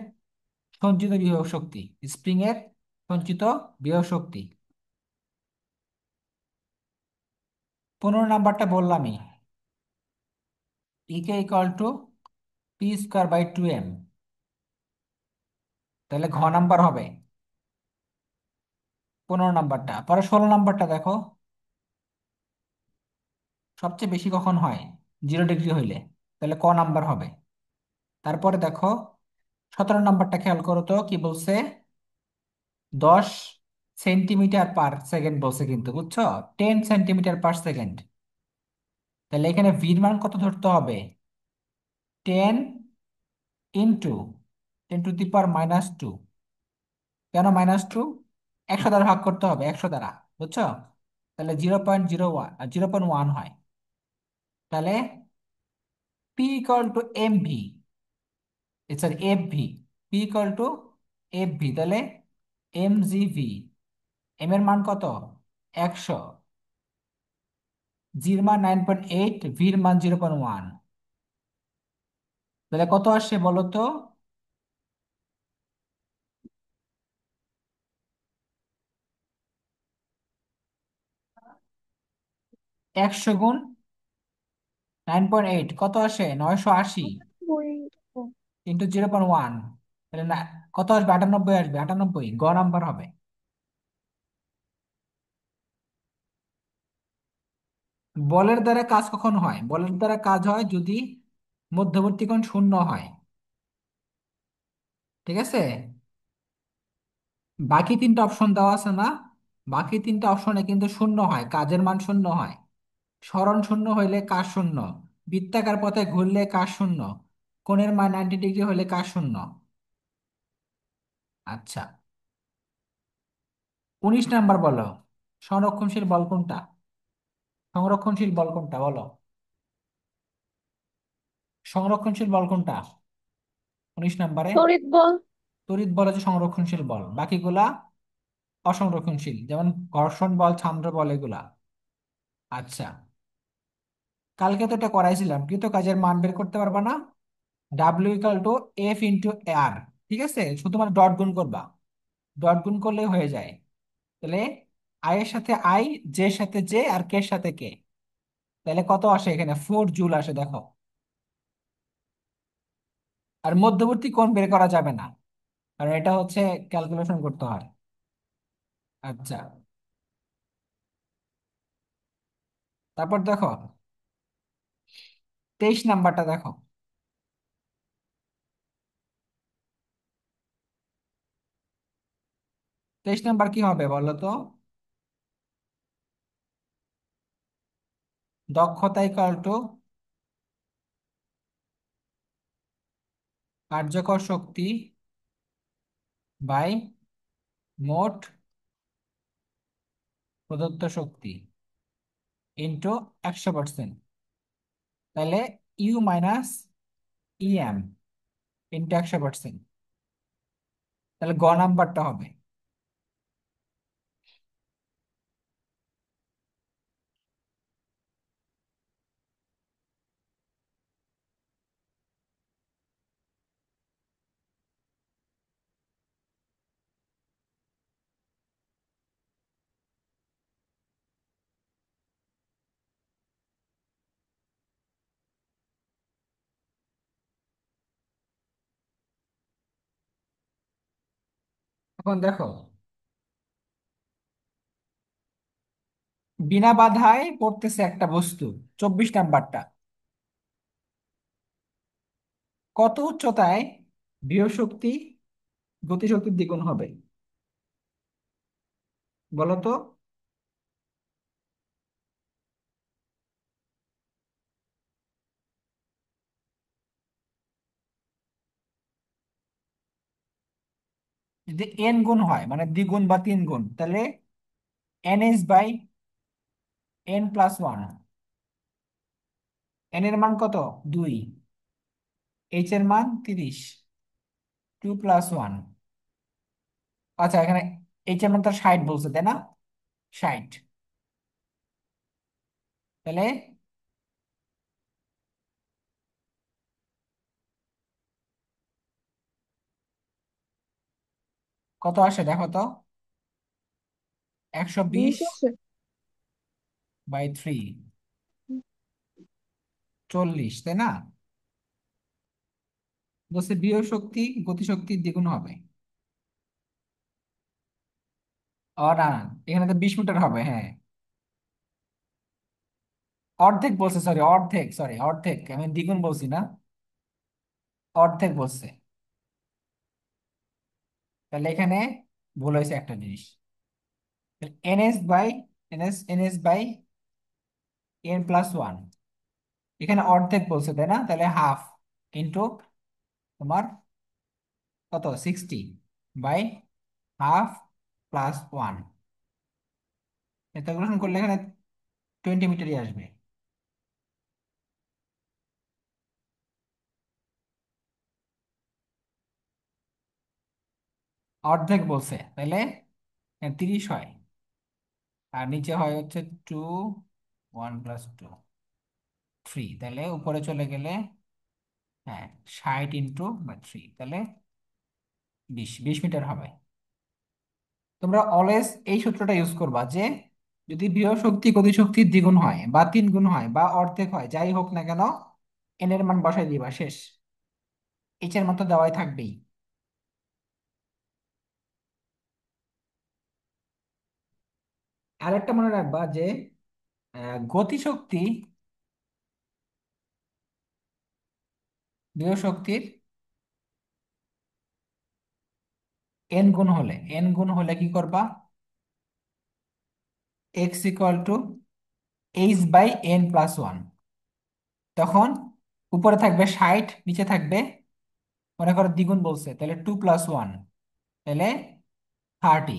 [SPEAKER 1] সঞ্চিত বিভব শক্তি, স্প্রিং এর সঞ্চিত বিভব শক্তি। 15 নাম্বারটা বললামই, E K equal to P square by 2m, তাহলে ঘ নাম্বার হবে 15 নাম্বারটা। পরে 16 নাম্বারটা দেখো, সবচেয়ে বেশি কখন হয়, 0 ডিগ্রি হইলে, তাহলে ক নাম্বার হবে। তারপরে দেখো 17 নাম্বারটা খেয়াল করো তো কি বলছে, 10 সেন্টিমিটার পার সেকেন্ড বলছে কিন্তু, বুঝছো? 10 সেন্টিমিটার পার সেকেন্ড। তাহলে এখানে ভির মান কত ধরতে হবে, 10 × 10⁻²। কেন -2? 100 দ্বারা ভাগ করতে হবে, 100 দ্বারা, বুঝছো? তাহলে 0.01 হয়। তাহলে p equal to m v, sorry f v, p equal to f v, তাহলে এম জি ভি, এম এর মান কত, 100, জির মান 9.8, ভির মান 0.1, তাহলে কত আসছে বলো তো? 100 × 9.8 কত আসে, 980,
[SPEAKER 2] বই।
[SPEAKER 1] ইন্টু 0.1, তাহলে না, কত আসবে, 98 আসবে, 98, গ নাম্বার হবে। বলের দ্বারা কাজ কখন হয়, বলের দ্বারা কাজ হয় যদি মধ্যবর্তী কোণ শূন্য হয়, ঠিক আছে? বাকি 3টা অপশন দেওয়া আছে না, বাকি 3টা অপশনে কিন্তু শূন্য হয়, কাজের মান শূন্য হয়। সরণ শূন্য হইলে কার শূন্য, বৃত্তাকার পথে ঘুরলে কার শূন্য, কোণের মান 90 ডিগ্রি হলে কার শূন্য। আচ্ছা, 19 নাম্বার বলো, সংরক্ষণশীল বল কোনটা? সংরক্ষণশীল বল কোনটা বলো? সংরক্ষণশীল বল কোনটা 19 নাম্বারে?
[SPEAKER 3] তড়িৎ বল।
[SPEAKER 1] তড়িৎ বল হচ্ছে সংরক্ষণশীল বল, বাকিগুলা অসংরক্ষণশীল, যেমন ঘর্ষণ বল, ছান্দ্র বল, এগুলা। আচ্ছা, কালকে তো এটা করাইছিলাম, কৃত কাজের মান বের করতে পারবা না? W = F × R। ঠিক আছে, শুধুমাত্র ডট গুণ করবা, ডট গুণ করলেই হয়ে যায়। তাহলে আই এর সাথে আই, জে এর সাথে জে, আর কে এর সাথে কে, তাহলে কত আসে? এখানে 4 জুল আসে, দেখো। আর মধ্যবর্তী কোণ বের করা যাবে না, কারণ এটা হচ্ছে ক্যালকুলেশন করতে হয়। আচ্ছা, তারপর দেখো 23 নাম্বারটা দেখো। 23 নাম্বার কি হবে বলো তো? দক্ষতা ইকুয়াল টু কার্যকর শক্তি বাই মোট প্রদত্ত শক্তি ইন্টু 100%। তাহলে U - EM ইন্টু 100%। তাহলে গ নাম্বারটা হবে। এখন দেখো, বিনা বাধায় পড়তেছে একটা বস্তু, 24 নাম্বারটা। কত উচ্চতায় বিভব শক্তি গতিশক্তির দ্বিগুণ হবে বলো তো? যদি এন গুণ হয়, মানে দ্বিগুণ বা 3 গুণ, তাহলে NH/N+1। এন এর মান কত? 2। এইচ এর মান 30। 2+1। আচ্ছা, এখানে এইচ এর মান তো 60 বলছে, তাই না? 60। তাহলে কত আসে দেখো তো? 120
[SPEAKER 2] 20 আছে।
[SPEAKER 1] বাই 3, 40, তাই না? বলছে বিভব শক্তি গতিশক্তির দ্বিগুণ হবে। ও না না, এখানে তো 20 মিটার হবে, হ্যাঁ। অর্ধেক বলছে, সরি অর্ধেক, সরি অর্ধেক, আমি দ্বিগুণ বলছি না, অর্ধেক বলছে। তাহলে এখানে ভুল হয়েছে একটা জিনিস। NS/N+1, এখানে অর্ধেক বলছে, তাই না? তাহলে হাফ ইন্টু তোমার কত, 60 বাই হাফ প্লাস 1। ক্যালকুলেশন করলে এখানে 20 মিটারই আসবে। অর্ধেক বলছে, তাহলে 30 হয়, আর নিচে হয় হচ্ছে 2, 1+2, 3। তাহলে উপরে চলে গেলে, হ্যাঁ, 60 × 3, তাহলে 20 মিটার হবে। তোমরা অলওয়েজ এই সূত্রটা ইউজ করবা যে যদি বিভব শক্তি গতিশক্তির দ্বিগুণ হয় বা 3 গুণ হয় বা অর্ধেক হয়, যাই হোক না কেন, এন এর মান বসাই দিবা, শেষ। এইচ এর মান তো দেওয়াই থাকবেই। আরেকটা মনে রাখবা যে গতিশক্তি বিভব শক্তির n গুণ হলে কি করবা? x = h/n+1। তখন উপরে থাকবে 60, নিচে থাকবে, মনে করো দ্বিগুণ বলছে, তাহলে 2+1, তাহলে 30,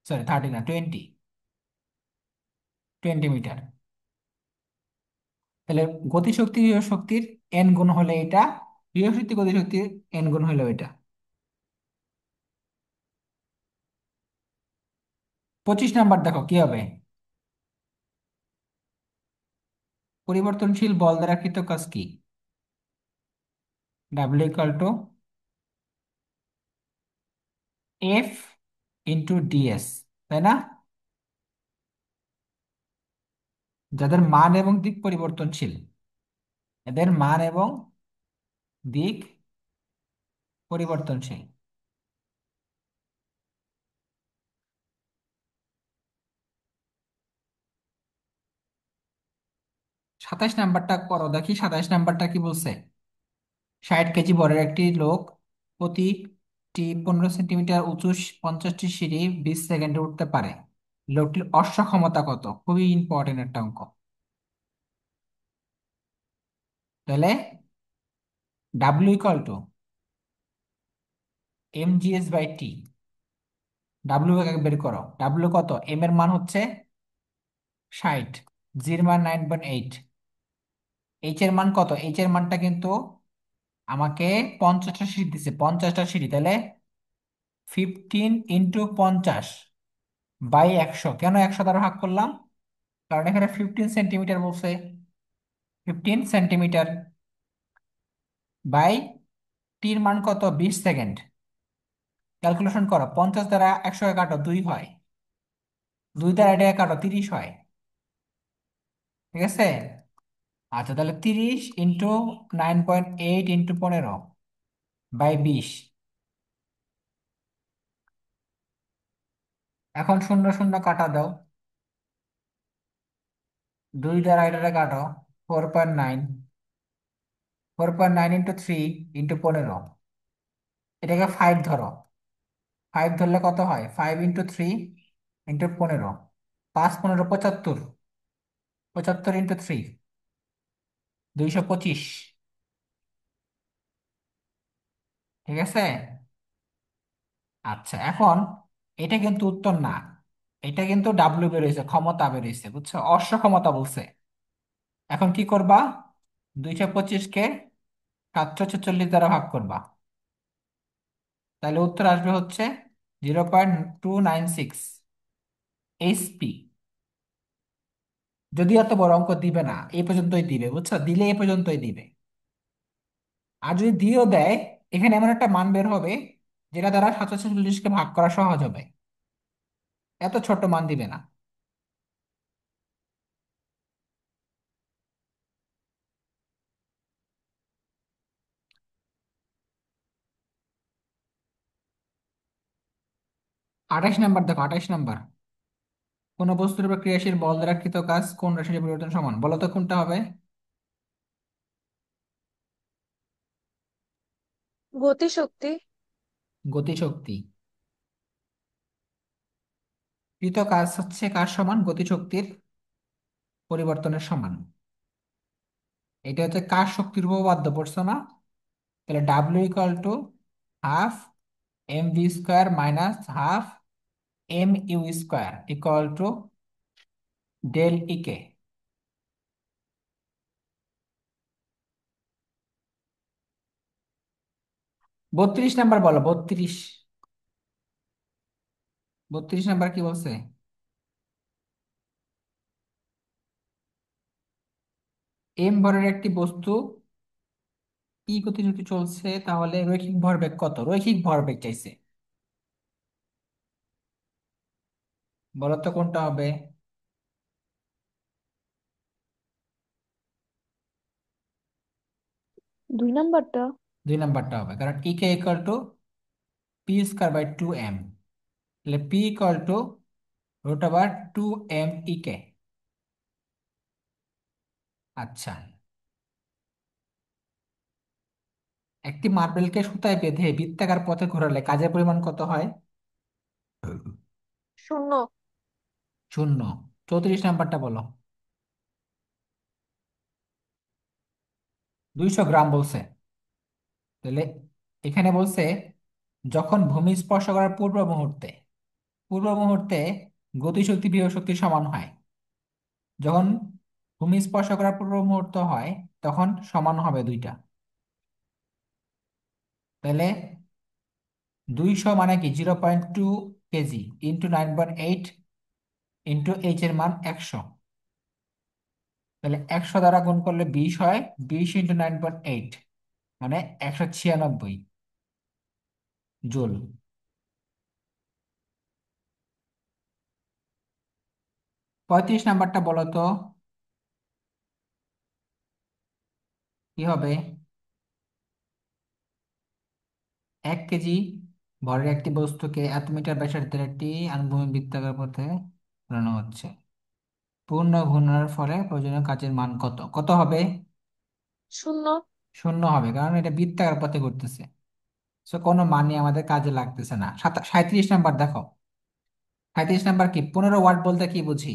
[SPEAKER 1] সরি 30 না, 20 মিটার। তাহলে গতিশক্তি শক্তির এন গুণ হলে এটা, গৃহশক্তি গতিশক্তির এন গুণ হলো এটা। 25 নাম্বার দেখো কি হবে। পরিবর্তনশীল বল দ্বারা কৃত কাজ কি? W = F × ds, তাই না? যাদের মান এবং দিক পরিবর্তনশীল, এদের মান এবং দিক পরিবর্তনশীল। 27 নাম্বারটা করো দেখি, 27 নাম্বারটা কি বলছে। 60 কেজি ভরের একটি লোক প্রতিটি 15 সেন্টিমিটার উঁচু 50টি সিঁড়ি 20 সেকেন্ডে উঠতে পারে। লোকটির অশ্ব ক্ষমতা কত? খুবই ইম্পর্টেন্ট একটা অঙ্ক। তাহলে W = mgs/t। ডাব্লিউ বের করো। ডাব্লিউ কত? এম এর মান হচ্ছে 60, জির মান 9.8। এইচ এর মান কত? এইচ এর মানটা কিন্তু আমাকে 50টা সিঁড়ি দিছে, 50টা সিঁড়ি, তাহলে 15 × 50/100। কেন 100 দ্বারা ভাগ করলাম? কারণ এখানে 15 সেন্টিমিটার বলছে। 15 সেন্টিমিটার বাই টির মান কত? 20 সেকেন্ড। ক্যালকুলেশন করো, 50 দ্বারা 100 কাটো, 2 হয়। 2 দ্বারা এটা কাটো, 30 হয়। ঠিক আছে। আচ্ছা, তাহলে 30 × 9.8 × 15/20। এখন শূন্য শূন্য কাটা দাও, 2 দ্বারা এটা কাটো, 4.9। 4.9 × 3 × 15, এটাকে 5 ধরো। 5 ধরলে কত হয়? 5 × 3 × 15, 5 × 15 = 75। 75 × 3, 225। ঠিক আছে। আচ্ছা, এখন এটা কিন্তু উত্তর না, এটা কিন্তু ডাব্লিউ বেরোইছে, ক্ষমতা বেরোইছে, বুঝছো? অশ্ব ক্ষমতা বলছে। এখন কি করবা? 225-কে 746 দ্বারা ভাগ করবা, তাহলে উত্তর আসবে হচ্ছে 0.296 HP। যদি এত বড় অঙ্ক দিবে না, এই পর্যন্তই দিবে, বুঝছো? দিলে এই পর্যন্তই দিবে। আর যদি দিয়েও দেয়, এখানে এমন একটা মান বের হবে যেটা দ্বারা 746-কে ভাগ করা সহজ হবে। এত ছোট মান দিবে না। 28 নাম্বার দেখো, 28 নাম্বার। কোন বস্তুর উপর ক্রিয়াশীল বল দ্বারা কৃত কাজ কোন রাশির পরিবর্তন সমান? বলো তো কোনটা হবে?
[SPEAKER 3] গতিশক্তি।
[SPEAKER 1] গতিশক্তি। কৃত কাজ হচ্ছে কার সমান? গতিশক্তির পরিবর্তনের সমান। এটা হচ্ছে কার শক্তির উপপাদ্য, পড়ছো না? তাহলে W = ½ mv² - mu², = ∆E কে। 32 নাম্বার বলো, 32। 32 নাম্বার কি বলছে? এম ভরের একটি বস্তু ই গতিতে চলছে, তাহলে রৈখিক ভরবেগ কত? রৈখিক ভরবেগ চাইছে, বলো তো কোনটা হবে?
[SPEAKER 2] 2 নাম্বারটা।
[SPEAKER 1] 2 নাম্বারটা হবে, কারণ E = P²/2m। তাহলে P = √2m E K। আচ্ছা, একটি মার্বেলকে সুতায় বেঁধে বৃত্তাকার পথে ঘোরালে কাজের পরিমাণ কত হয়?
[SPEAKER 3] 0।
[SPEAKER 1] 0। 34 নাম্বারটা বলো। 200 গ্রাম বলছে। তাহলে এখানে বলছে যখন ভূমি স্পর্শ করার পূর্ব মুহূর্তে গতিশক্তি বিভব শক্তির সমান হয়। যখন ভূমি স্পর্শ করার পূর্ব মুহূর্ত হয় তখন সমান হবে দুইটা। তাহলে 200 মানে কি 0.2 কেজি ইন্টু 9.8 ইন্টু এইচ এর মান 100। তাহলে 100 দ্বারা গুণ করলে 20 হয়, 20 ইন্টু 9.8 মানে 196 জুল। 35 নাম্বারটা বলো তো কি হবে। 1 কেজি ভরের একটি বস্তুকে এত মিটার ব্যাসার্ধের একটি আনুভূমিক বৃত্তাকার পথে ঘোরানো হচ্ছে। পূর্ণ ঘূর্ণনের ফলে প্রয়োজনীয় কাজের মান কত কত হবে?
[SPEAKER 3] 0।
[SPEAKER 1] 0 হবে, কারণ এটা বৃত্তাকার পথে ঘুরতেছে। সো কোনো মানই আমাদের কাজে লাগতেছে না। 37 নাম্বার দেখো। 37 নাম্বার কি, 15 ওয়াট বলতে কি বুঝি?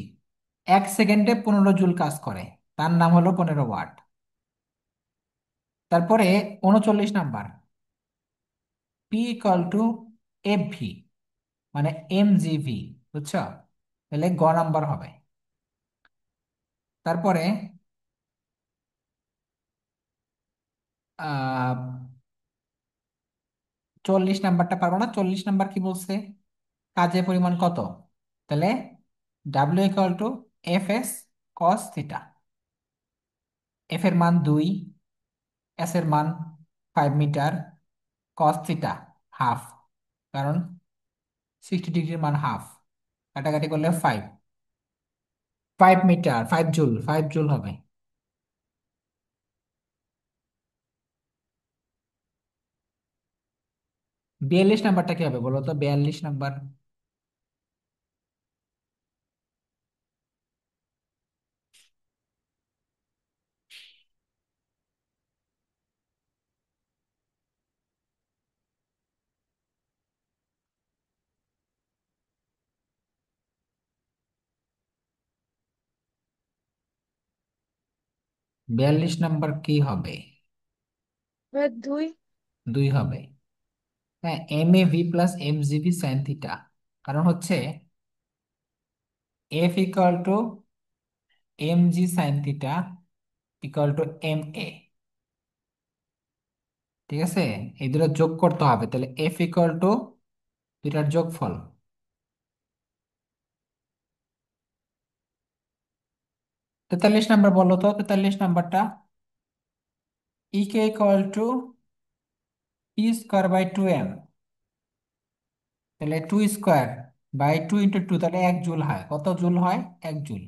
[SPEAKER 1] 1 সেকেন্ডে 15 জুল কাজ করে, তার নাম হলো 15 ওয়াট। তারপরে 39 number, P equal to f V মানে এম জি ভি, বুঝছো? তাহলে গ নাম্বার হবে। তারপরে 40 নাম্বারটা পারবো না। 40 নাম্বার কি বলছে, কাজের পরিমাণ কত? তাহলে W equal to F S cos theta. F এর মান 2, এস এর মান 5 মিটার, কস থিটা হাফ, কারণ 60 ডিগ্রির মান হাফ, কাটাকাটি করলে 5 মিটার, 5 জুল, 5 জুল হবে। 42 নাম্বারটা কি হবে বলো তো, 42 নাম্বার। 42 নাম্বার কি হবে?
[SPEAKER 3] 2।
[SPEAKER 1] 2 হবে। হ্যাঁ, M A V plus M G V sine theta, কারণ হচ্ছে F equal to M G sine theta equal to M A. ঠিক আছে, এই দুটো যোগ করতে হবে, তাহলে এফ ইকাল টু দুটার যোগফল। 43 নাম্বার বলো তো, 43 নাম্বারটা। E K equal to P square by 2m, তাহলে 2 স্কোয়ার বাই 2 ইন্টু 2, তাহলে 1 জুল হয়। কত জুল হয়? 1 জুল।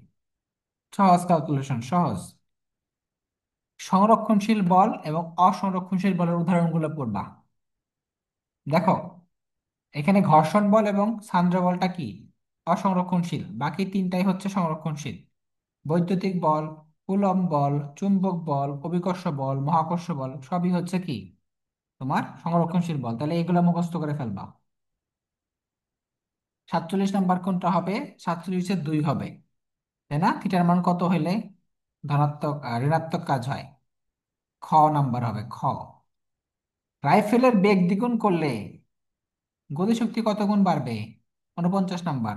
[SPEAKER 1] সহজ ক্যালকুলেশন, সহজ। সংরক্ষণশীল বল এবং অসংরক্ষণশীল বলের উদাহরণগুলো পড়বা। দেখো, এখানে ঘর্ষণ বল এবং সান্দ্র বলটা কি অসংরক্ষণশীল, বাকি তিনটাই হচ্ছে সংরক্ষণশীল। বৈদ্যুতিক বল, কুলম্ব বল, চুম্বক বল, অভিকর্ষ বল, মহাকর্ষ বল সবই হচ্ছে কি তোমার সংরক্ষণশীল বল। তাহলে এগুলো মুখস্থ করে ফেলবা। 47 নাম্বার কোনটা হবে? 47-2 হবে, তাই না? থিটার মান কত হইলে ধনাত্মক ঋণাত্মক কাজ হয়? খ নাম্বার হবে, খ। রাইফেলের বেগ দ্বিগুণ করলে গতিশক্তি কত গুণ বাড়বে? 49 নাম্বার,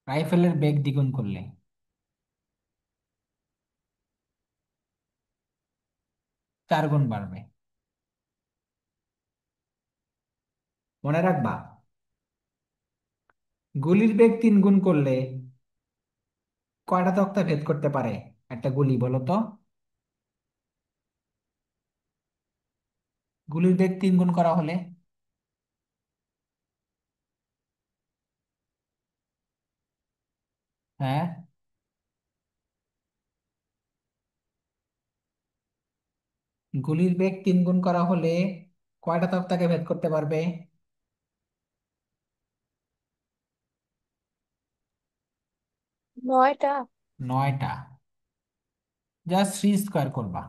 [SPEAKER 1] রাইফেলের বেগ দ্বিগুণ করলে 4 গুণ বাড়বে। মনে রাখবা। গুলির বেগ 3 গুণ করলে কয়টা তক্তা ভেদ করতে পারে একটা গুলি বলো তো? গুলির বেগ 3 গুণ করা হলে, হ্যাঁ, গুলির বেগ 3 গুণ করা হলে কয়টা তক্তাকে ভেদ করতে পারবে?
[SPEAKER 3] 9টা।
[SPEAKER 1] 9টা। জাস্ট 3 স্কোয়ার করবা।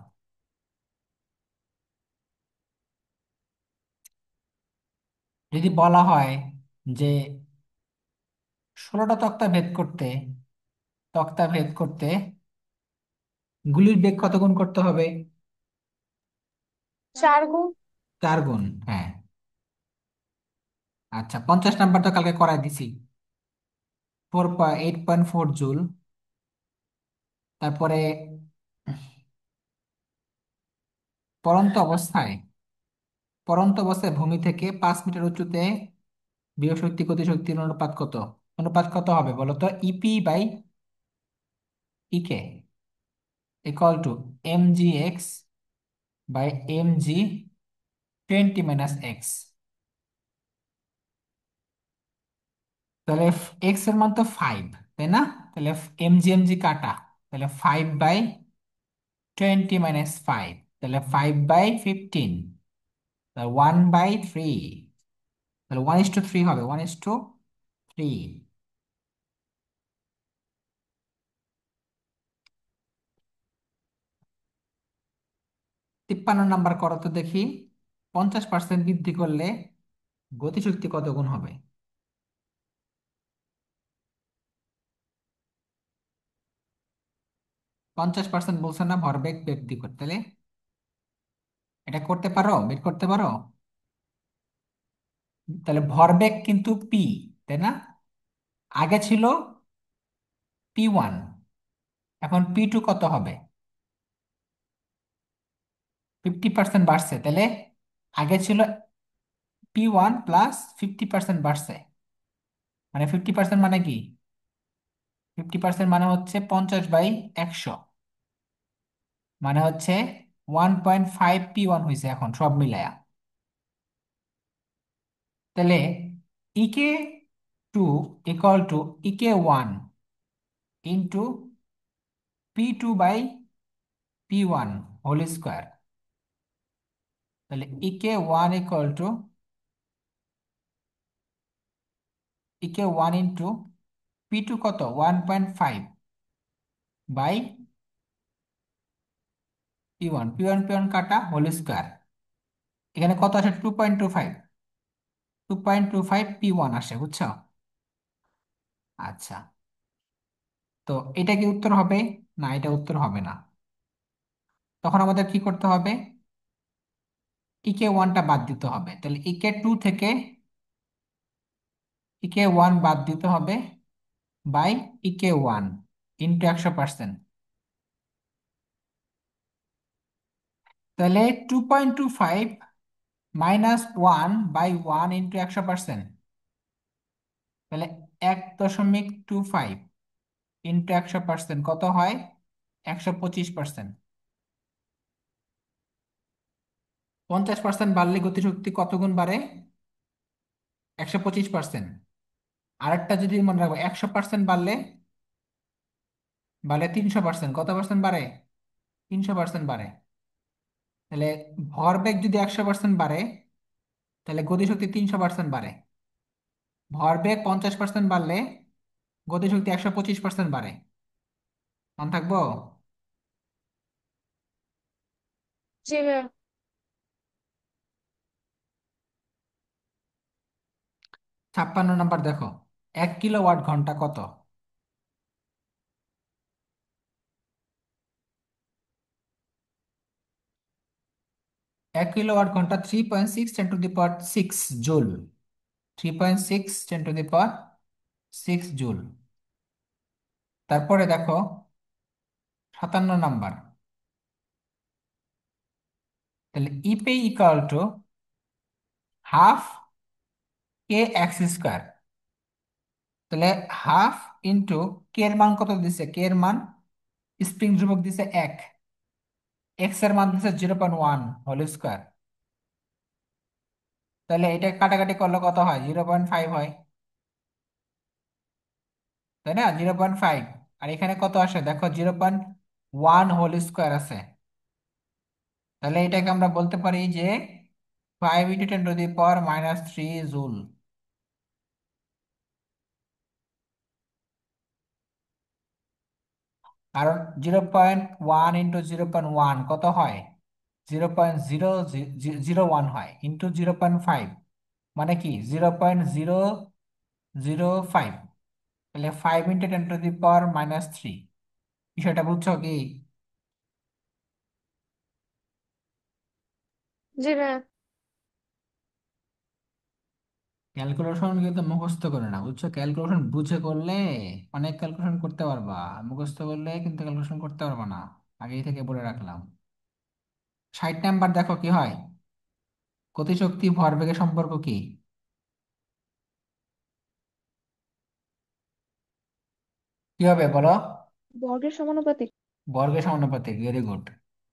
[SPEAKER 1] যদি বলা হয় যে 16টা তক্তা ভেদ করতে গুলির বেগ কত গুণ করতে হবে?
[SPEAKER 3] 4 গুণ।
[SPEAKER 1] 4 গুণ। হ্যাঁ। আচ্ছা, 50 নাম্বার তো কালকে করাই দিছি। 8.4 জুল। তারপরে পড়ন্ত অবস্থায় পড়ন্ত অবস্থায় ভূমি থেকে 5 মিটার উঁচুতে বিভব শক্তি গতিশক্তির অনুপাত কত? অনুপাত কত হবে বলো তো? E P by E K equal to mgx by mg 20 - x। তাহলে এক্স এর মান তো 5, তাই না? তাহলে এমজি এমজি কাটা, তাহলে 5/20 - 5, তাহলে 5/15, তাহলে 1/3, তাহলে 1:3 হবে, 1:3। 53 নাম্বার করো তো দেখি। 50% বৃদ্ধি করলে গতিশক্তি কত গুণ হবে? 50% বলছে না ভরবেগ বৃদ্ধি করতে, তাহলে এটা করতে পারো, বের করতে পারো? তাহলে ভরবেগ কিন্তু পি, তাই না? আগে ছিল P1, এখন P2 কত হবে? 50% বাড়ছে, তাহলে আগে ছিল P1 প্লাস 50% বাড়ছে, মানে 50% মানে কি? 50% মানে হচ্ছে 50/100, মানে হচ্ছে 1.5 P1 হয়েছে এখন সব মিলায়া। তাহলে EK2 equal to EK1 into P2/P1 whole square. তাহলে EK1 equal to EK1 into P2 কত? 1.5/P1, P1 P1 কাটা হোল স্কোয়ার। এখানে কত আসে? 2.25, 2.25 P1 আসে, বুঝছো? আচ্ছা, তো এটা কি উত্তর হবে? না, এটা উত্তর হবে না। তখন আমাদের কি করতে হবে? EK1টা বাদ দিতে হবে, তাহলে EK2 থেকে EK1 বাদ দিতে হবে বাই EK1 ইন্টু 100%। তাহলে 2.25 -1/1 ইন্টু 100%, তাহলে 1.25 ইন্টু 100% কত হয়? 125%। 50% বাড়লে গতিশক্তি কত গুণ বাড়ে? 125%। আরেকটা যদি মনে রাখবো, 100% বাড়লে বাড়লে 300%, কত পার্সেন্ট বাড়ে? 300% বাড়ে। তাহলে ভরবেগ যদি 100% বাড়ে, তাহলে গতিশক্তি 300% বাড়ে। ভরবেগ 50% বাড়লে গতিশক্তি 125% বাড়ে। মনে থাকবো?
[SPEAKER 3] জি ভাইয়া।
[SPEAKER 1] 56 নাম্বার দেখো। 1 কিলোওয়াট ঘন্টা কত? 1 কিলোওয়াট ঘন্টা 3.6 × 10⁶ জুল। 3.6 × 10⁶ জুল। তারপরে দেখো 57 নাম্বার। তাহলে E P equal to half KX²। তাহলে হাফ ইন্টু কে এর মান কত দিছে? কে এর মান স্প্রিং ধ্রুবক দিছে 1, এক্স এর মান দিছে 0.1 হোল স্কোয়ার। তাহলে এটা কাটাকাটি করলে কত হয়? 0.5 হয়, তাই না? 0.5। আর এখানে কত আসে দেখো? 0.1 হোল স্কোয়ার আছে। তাহলে এটাকে আমরা বলতে পারি যে 5 × 10⁻³ জুল। কারণ 0.1 ইন্টু 0.1 কত হয়? 0.001 হয়, ইন্টু 0.5 মানে কি? 0.005। তাহলে 5 × 10⁻³ বিষয়টা বুঝছো কি?
[SPEAKER 3] জি ম্যাম।
[SPEAKER 1] ক্যালকুলেশন কিন্তু মুখস্থ করে না, বুঝছো? ক্যালকুলেশন বুঝে করলে অনেক ক্যালকুলেশন করতে পারবা, মুখস্থ করলে কিন্তু ক্যালকুলেশন করতে পারবা না। আগেই থেকে বলে রাখলাম। 60 নাম্বার দেখো কি হয়। গতিশক্তি ভরবেগের সম্পর্ক কি? কি হবে বলো?
[SPEAKER 2] বর্গের সমানুপাতিক।
[SPEAKER 1] বর্গের সমানুপাতিক, ভেরি গুড।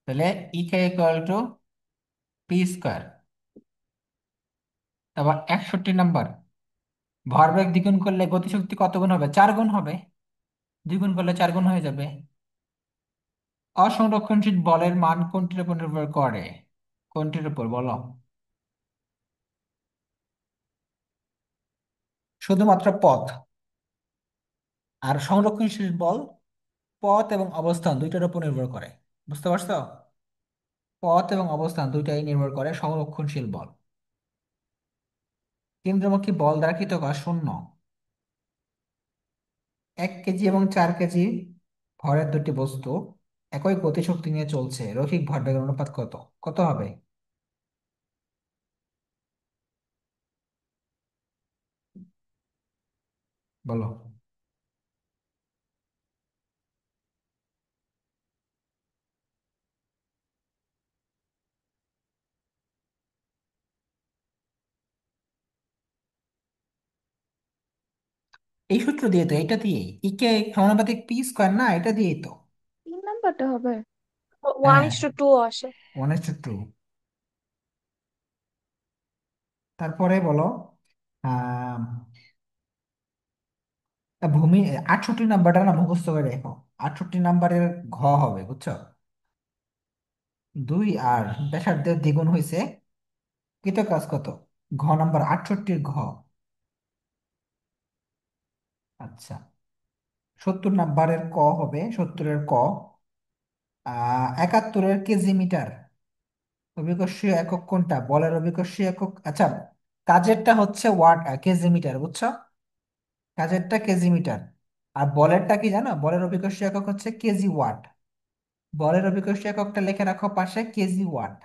[SPEAKER 1] তাহলে ইকে ইকুয়াল টু পি স্কোয়ার। তারপর 61 নাম্বার, ভরবেগ দ্বিগুণ করলে গতিশক্তি কত গুণ হবে? 4 গুণ হবে। দ্বিগুণ করলে 4 গুণ হয়ে যাবে। অসংরক্ষণশীল বলের মান কোনটির উপর নির্ভর করে? কোনটির উপর বলো? শুধুমাত্র পথ। আর সংরক্ষণশীল বল পথ এবং অবস্থান দুইটার উপর নির্ভর করে। বুঝতে পারছো? পথ এবং অবস্থান দুইটাই নির্ভর করে সংরক্ষণশীল বল। কেন্দ্রমুখী বল দ্বারা কৃত কাজ শূন্য। 1 কেজি এবং 4 কেজি ভরের দুটি বস্তু একই গতিশক্তি নিয়ে চলছে, রৈখিক ভরবেগের অনুপাত কত? কত হবে বলো? এই সূত্র দিয়ে তো, এটা দিয়ে ইকে সমানুপাতিক পি স্কোয়ার, না এটা দিয়েই তো।
[SPEAKER 2] 3 নাম্বারটা হবে।
[SPEAKER 3] 1
[SPEAKER 1] হ্যাঁ,
[SPEAKER 3] ইস টু 2 আসে।
[SPEAKER 1] 1:2। তারপরে বলো, আহ ভূমি 68 নাম্বারটা না মুখস্থ করে রেখো। 68 নাম্বারের ঘ হবে, বুঝছো? 2 আর ব্যাসার্ধের দ্বিগুণ হয়েছে, কৃত কাজ কত? ঘ নাম্বার 68-র ঘ। আচ্ছা, 70 নাম্বারের ক হবে, 70-এর ক। 71-এর কেজি মিটার অভিকর্ষীয় একক কোনটা? বলের অভিকর্ষীয় একক, আচ্ছা, কাজেরটা হচ্ছে ওয়াট, কেজি মিটার, বুঝছো? কাজেরটা কেজি মিটার। আর বলেরটা কি জানো? বলের অভিকর্ষীয় একক হচ্ছে কেজি ওয়াট। বলের অভিকর্ষীয় এককটা লিখে রাখো পাশে, কেজি ওয়াট।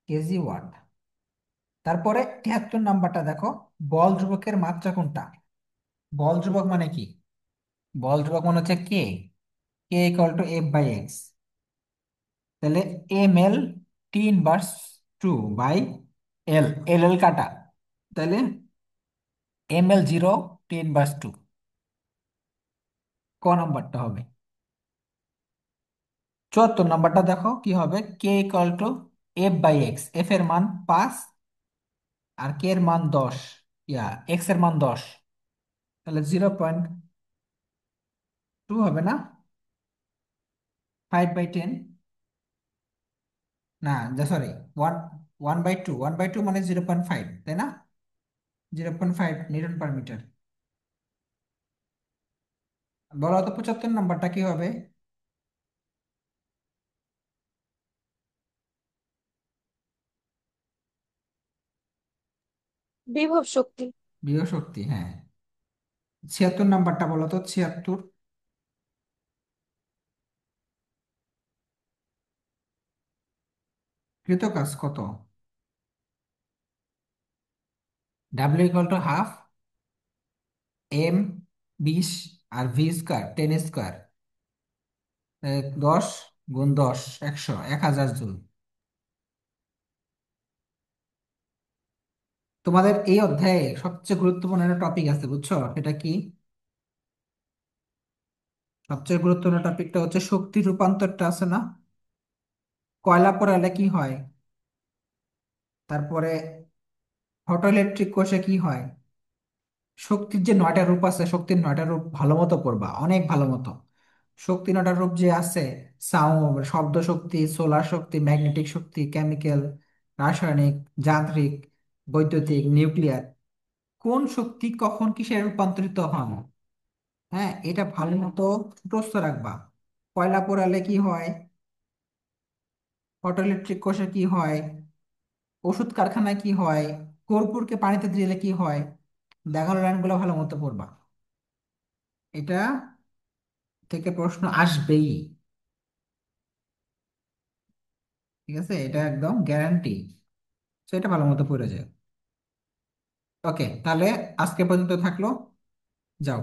[SPEAKER 1] KG watt. তারপরে 73 নাম্বারটা দেখো, বল ধ্রুবকের মাত্রা কোনটা? বল ধ্রুবক মানে কি? বল ধ্রুবক মানে হচ্ছে K. K equal to F by X. তাহলে M L T inverse 2 by L, L L কাটা। তাহলে এম এল 0 টি ইনভার্স 2। ক নাম্বারটা হবে। 74 নাম্বারটা দেখো কি হবে, K equal to F by X. F এর মান 5 আর কে এর মান 10, এক্স এর মান 10। তাহলে 0.2 হবে না? 5/10, না, সরি, ওয়ান, 1/2, 1/2 মানে 0.5, তাই না? 0.5 নিউটন পার মিটার। বলো তো 75 নাম্বারটা কি হবে?
[SPEAKER 3] বিভব শক্তি।
[SPEAKER 1] বিভব শক্তি, হ্যাঁ। 76 নাম্বারটা বলো তো, 76। কৃত কাজ কত? ডাব্লিউ ইকুয়াল টু হাফ এম 20 আর ভি স্কোয়ার 10 স্কোয়ার, 10 × 10, 100, 1000 জুল। তোমাদের এই অধ্যায়ে সবচেয়ে গুরুত্বপূর্ণ একটা টপিক আছে, বুঝছো? এটা কি? সবচেয়ে গুরুত্বপূর্ণ টপিকটা হচ্ছে শক্তি রূপান্তরটা, আছে না? কয়লা পোড়ালে কি হয়? তারপরে ফটো ইলেকট্রিক কোষে কি হয়? শক্তির যে 9টা রূপ আছে, শক্তির 9টা রূপ ভালো মতো পড়বা, অনেক ভালো মতো। শক্তি 9টা রূপ যে আছে, সাউন্ড, শব্দ শক্তি, সোলার শক্তি, ম্যাগনেটিক শক্তি, কেমিক্যাল, রাসায়নিক, যান্ত্রিক, বৈদ্যুতিক, নিউক্লিয়ার। কোন শক্তি কখন কিসে রূপান্তরিত হয়? হ্যাঁ, এটা ভালো মতো মুখস্থ রাখবা। কয়লা পোড়ালে কি হয়? ফটো ইলেকট্রিক কোষে কি হয়? ওষুধ কারখানায় কি হয়? কর্পূরকে পানিতে দিলে কি হয়? দেখালো লাইনগুলো ভালো মতো পড়বা। এটা থেকে প্রশ্ন আসবেই। ঠিক আছে, এটা একদম গ্যারান্টি। তো এটা ভালো মতো পড়ে যায়। ওকে, তাহলে আজকে পর্যন্ত থাকলো। যাও।